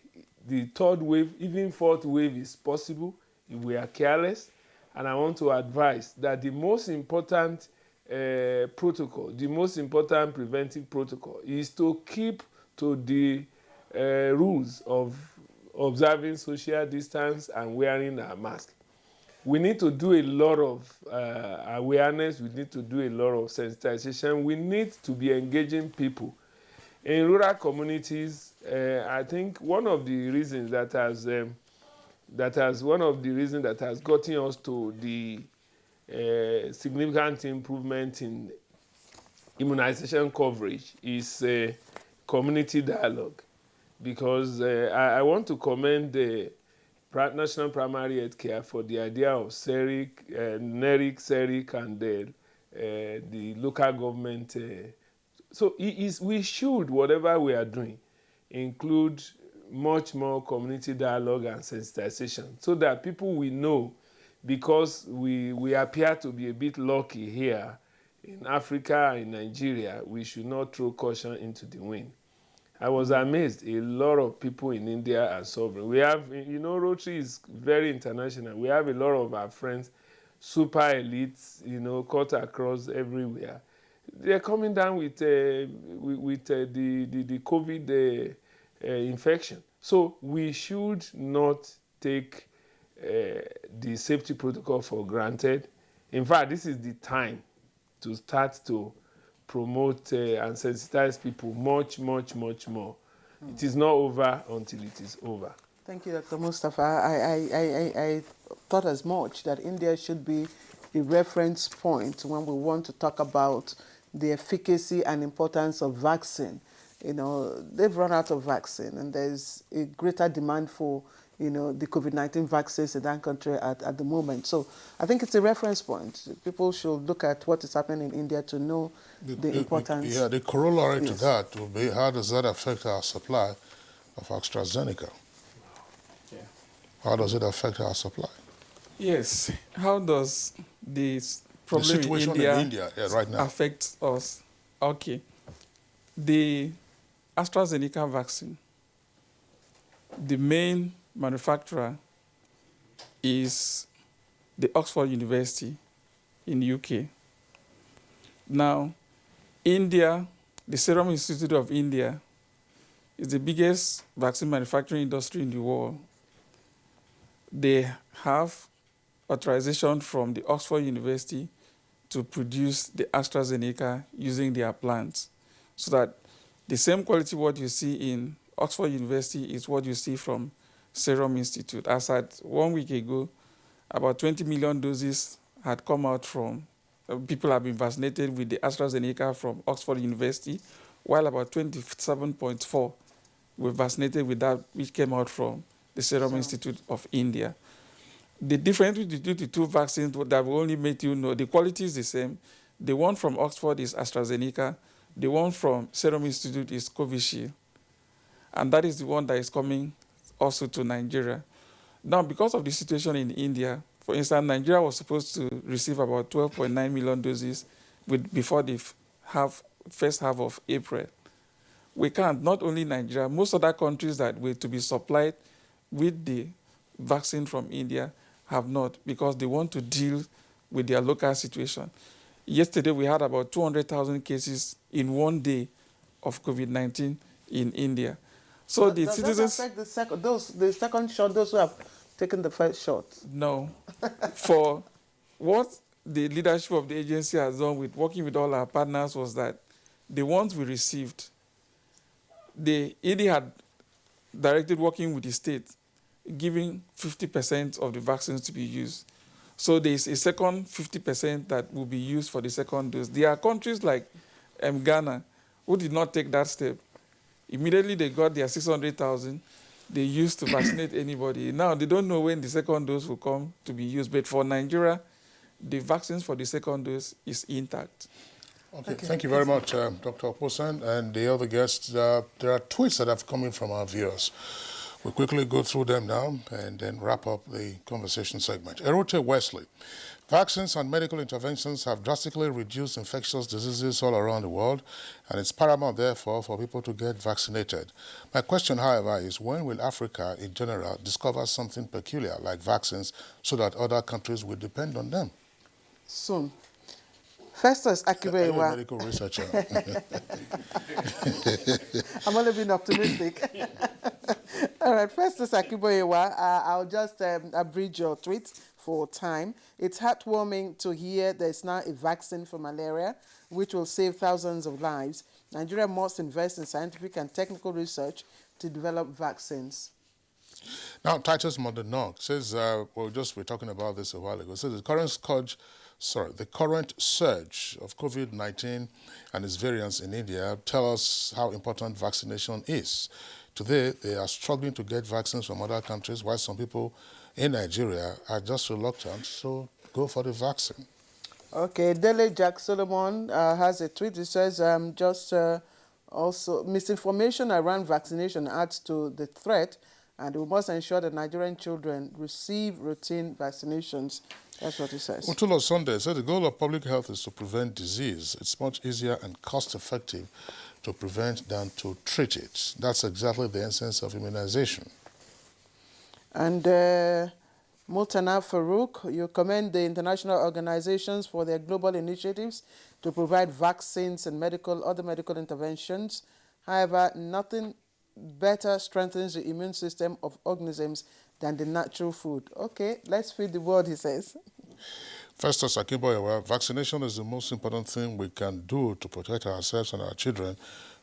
the third wave, even fourth wave is possible if we are careless. And I want to advise that the most important protocol, the most important preventive protocol is to keep to the rules of observing social distance and wearing a mask. We need to do a lot of awareness. We need to do a lot of sensitization. We need to be engaging people. In rural communities, I think one of the reasons that has gotten us to the significant improvement in immunization coverage is community dialogue. Because I want to commend the National Primary Health Care for the idea of NERIC, CERIC, and the local government. So we should, whatever we are doing, include much more community dialogue and sensitization so that people will know, because we appear to be a bit lucky here in Africa, in Nigeria, we should not throw caution into the wind. I was amazed. A lot of people in India are sovereign. We have, Rotary is very international. We have a lot of our friends, super elites, cut across everywhere. They're coming down with the COVID infection. So we should not take the safety protocol for granted. In fact, this is the time to start to promote and sensitize people much more. It is not over until it is over. Thank you, Dr. Mustafa. I thought as much that India should be a reference point when we want to talk about the efficacy and importance of vaccine. They've run out of vaccine, and there's a greater demand for the COVID-19 vaccines in that country at the moment. So I think it's a reference point. People should look at what is happening in India to know the importance. Yeah, the corollary to that will be, how does that affect our supply of AstraZeneca? Yeah. How does it affect our supply? Yes. How does this problem in India right now affect us? Okay. The AstraZeneca vaccine, the main manufacturer is the Oxford University in the UK. Now, India, the Serum Institute of India, is the biggest vaccine manufacturing industry in the world. They have authorization from the Oxford University to produce the AstraZeneca using their plants, so that the same quality what you see in Oxford University is what you see from Serum Institute. As at 1 week ago, about 20 million doses had come out from, people have been vaccinated with the AstraZeneca from Oxford University, while about 27.4 were vaccinated with that which came out from the Serum Institute of India. The difference between the two vaccines that will only make you know, the quality is the same. The one from Oxford is AstraZeneca. The one from Serum Institute is Covishield. And that is the one that is coming also to Nigeria. Now, because of the situation in India, for instance, Nigeria was supposed to receive about 12.9 million doses before the first half of April. We can't, not only Nigeria, most other countries that were to be supplied with the vaccine from India have not, because they want to deal with their local situation. Yesterday, we had about 200,000 cases in one day of COVID-19 in India. So the does citizens... that affect the second shot, those who have taken the first shot? No. For what the leadership of the agency has done with working with all our partners was that the ones we received, the ED had directed working with the state, giving 50% of the vaccines to be used. So there is a second 50% that will be used for the second dose. There are countries like Ghana who did not take that step. Immediately they got their 600,000, they used to vaccinate anybody. Now they don't know when the second dose will come to be used. But for Nigeria, the vaccines for the second dose is intact. Okay, thank you very much, Dr. Oposan and the other guests. There are tweets that have come in from our viewers. We'll quickly go through them now and then wrap up the conversation segment. Erote Wesley. Vaccines and medical interventions have drastically reduced infectious diseases all around the world, and it's paramount, therefore, for people to get vaccinated. My question, however, is when will Africa, in general, discover something peculiar like vaccines so that other countries will depend on them? Soon. Festus Akibewa. I'm a medical researcher. I'm only being optimistic. All right, Festus Akibewa, I'll just abridge your tweet for time. It's heartwarming to hear there's now a vaccine for malaria, which will save thousands of lives. Nigeria must invest in scientific and technical research to develop vaccines. Now, Titus Mondenong says, we're talking about this a while ago, says the current surge of COVID-19 and its variants in India tell us how important vaccination is. Today, they are struggling to get vaccines from other countries, while some people in Nigeria are just reluctant, so go for the vaccine. Okay, Dele Jack Solomon has a tweet. It says, also, misinformation around vaccination adds to the threat, and we must ensure that Nigerian children receive routine vaccinations. That's what he says. Utulo Sunday said the goal of public health is to prevent disease. It's much easier and cost-effective to prevent than to treat it. That's exactly the essence of immunization. And Multana Farouk, you commend the international organizations for their global initiatives to provide vaccines and other medical interventions. However, nothing better strengthens the immune system of organisms than the natural food. Okay, let's feed the world, he says. Festus Akiboyewa, vaccination is the most important thing we can do to protect ourselves and our children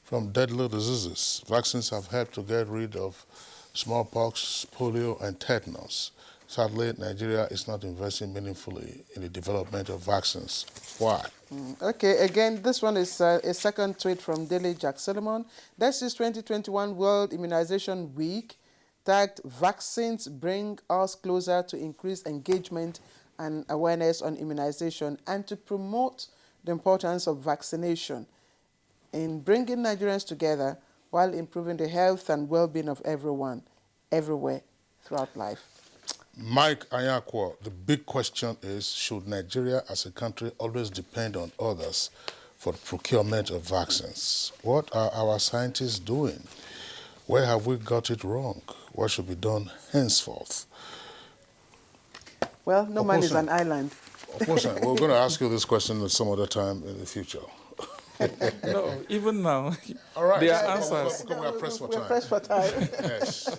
from deadly diseases. Vaccines have helped to get rid of smallpox, polio, and tetanus. Sadly, Nigeria is not investing meaningfully in the development of vaccines. Why? Okay, again, this one is a second tweet from Dele Jack Solomon. This is 2021 World Immunization Week, tagged vaccines bring us closer to increased engagement and awareness on immunization and to promote the importance of vaccination in bringing Nigerians together while improving the health and well-being of everyone, everywhere, throughout life. Mike Ayakwa, the big question is, should Nigeria as a country always depend on others for the procurement of vaccines? What are our scientists doing? Where have we got it wrong? What should be done henceforth? Well, no man is an island. We're going to ask you this question at some other time in the future. No, even now, all right. there are answers. We are pressed for time. We're pressed for time. Yes.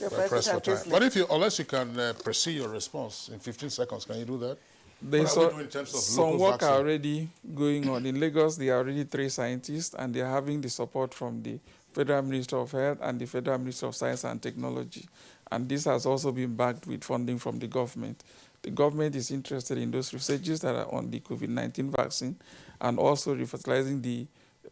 We're pressed for time. But unless you can pursue your response in 15 seconds, can you do that? There's some work are already going on. In Lagos, there are already 3 scientists, and they are having the support from the Federal Ministry of Health and the Federal Ministry of Science and Technology. And this has also been backed with funding from the government. The government is interested in those researches that are on the COVID-19 vaccine and also refertilizing the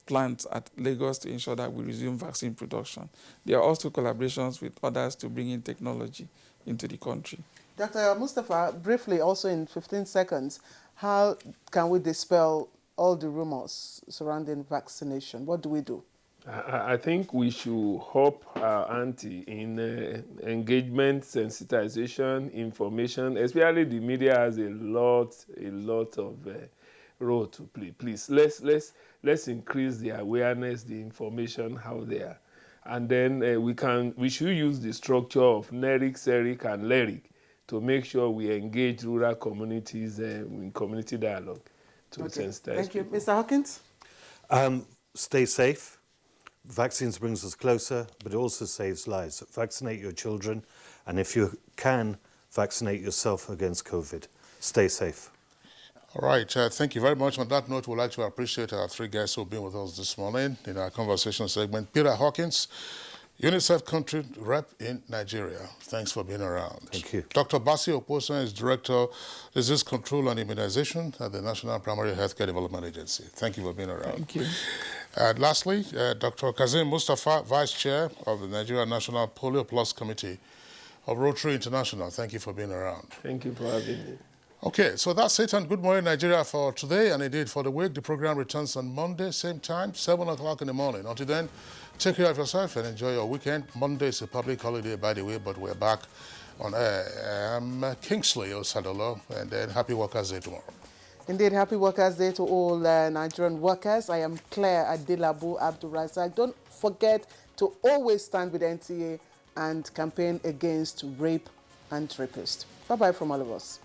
plants at Lagos to ensure that we resume vaccine production. There are also collaborations with others to bring in technology into the country. Dr. Mustafa, briefly, also in 15 seconds, how can we dispel all the rumors surrounding vaccination? What do we do? I think we should up our ante in engagement, sensitization, information, especially the media has a lot of role to play. Please, let's increase the awareness, the information out there. And then we should use the structure of NERIC, CERIC, and LERIC to make sure we engage rural communities in community dialogue to sensitize Thank you. people. Mr. Hawkins? Stay safe. Vaccines brings us closer, but it also saves lives. Vaccinate your children, and if you can, vaccinate yourself against COVID. Stay safe. All right, thank you very much. On that note, we'd like to appreciate our three guests who have been with us this morning in our conversation segment. Peter Hawkins, UNICEF Country Rep in Nigeria. Thanks for being around. Thank you. Dr. Basi Oposan is Director, Disease Control and Immunization at the National Primary Healthcare Development Agency. Thank you for being around. Thank you. And lastly, Dr. Kazim Mustafa, Vice Chair of the Nigerian National Polio Plus Committee of Rotary International. Thank you for being around. Thank you for having me. Okay, so that's it, and Good Morning Nigeria for today, and indeed for the week. The program returns on Monday, same time, 7 o'clock in the morning. Until then, take care of yourself and enjoy your weekend. Monday is a public holiday, by the way, but we're back on air. I'm Kingsley Osadolo, and then happy Workers' Day tomorrow. Indeed, happy Workers' Day to all Nigerian workers. I am Claire Adilabu Abdulrazak. Don't forget to always stand with NTA and campaign against rape and rapists. Bye-bye from all of us.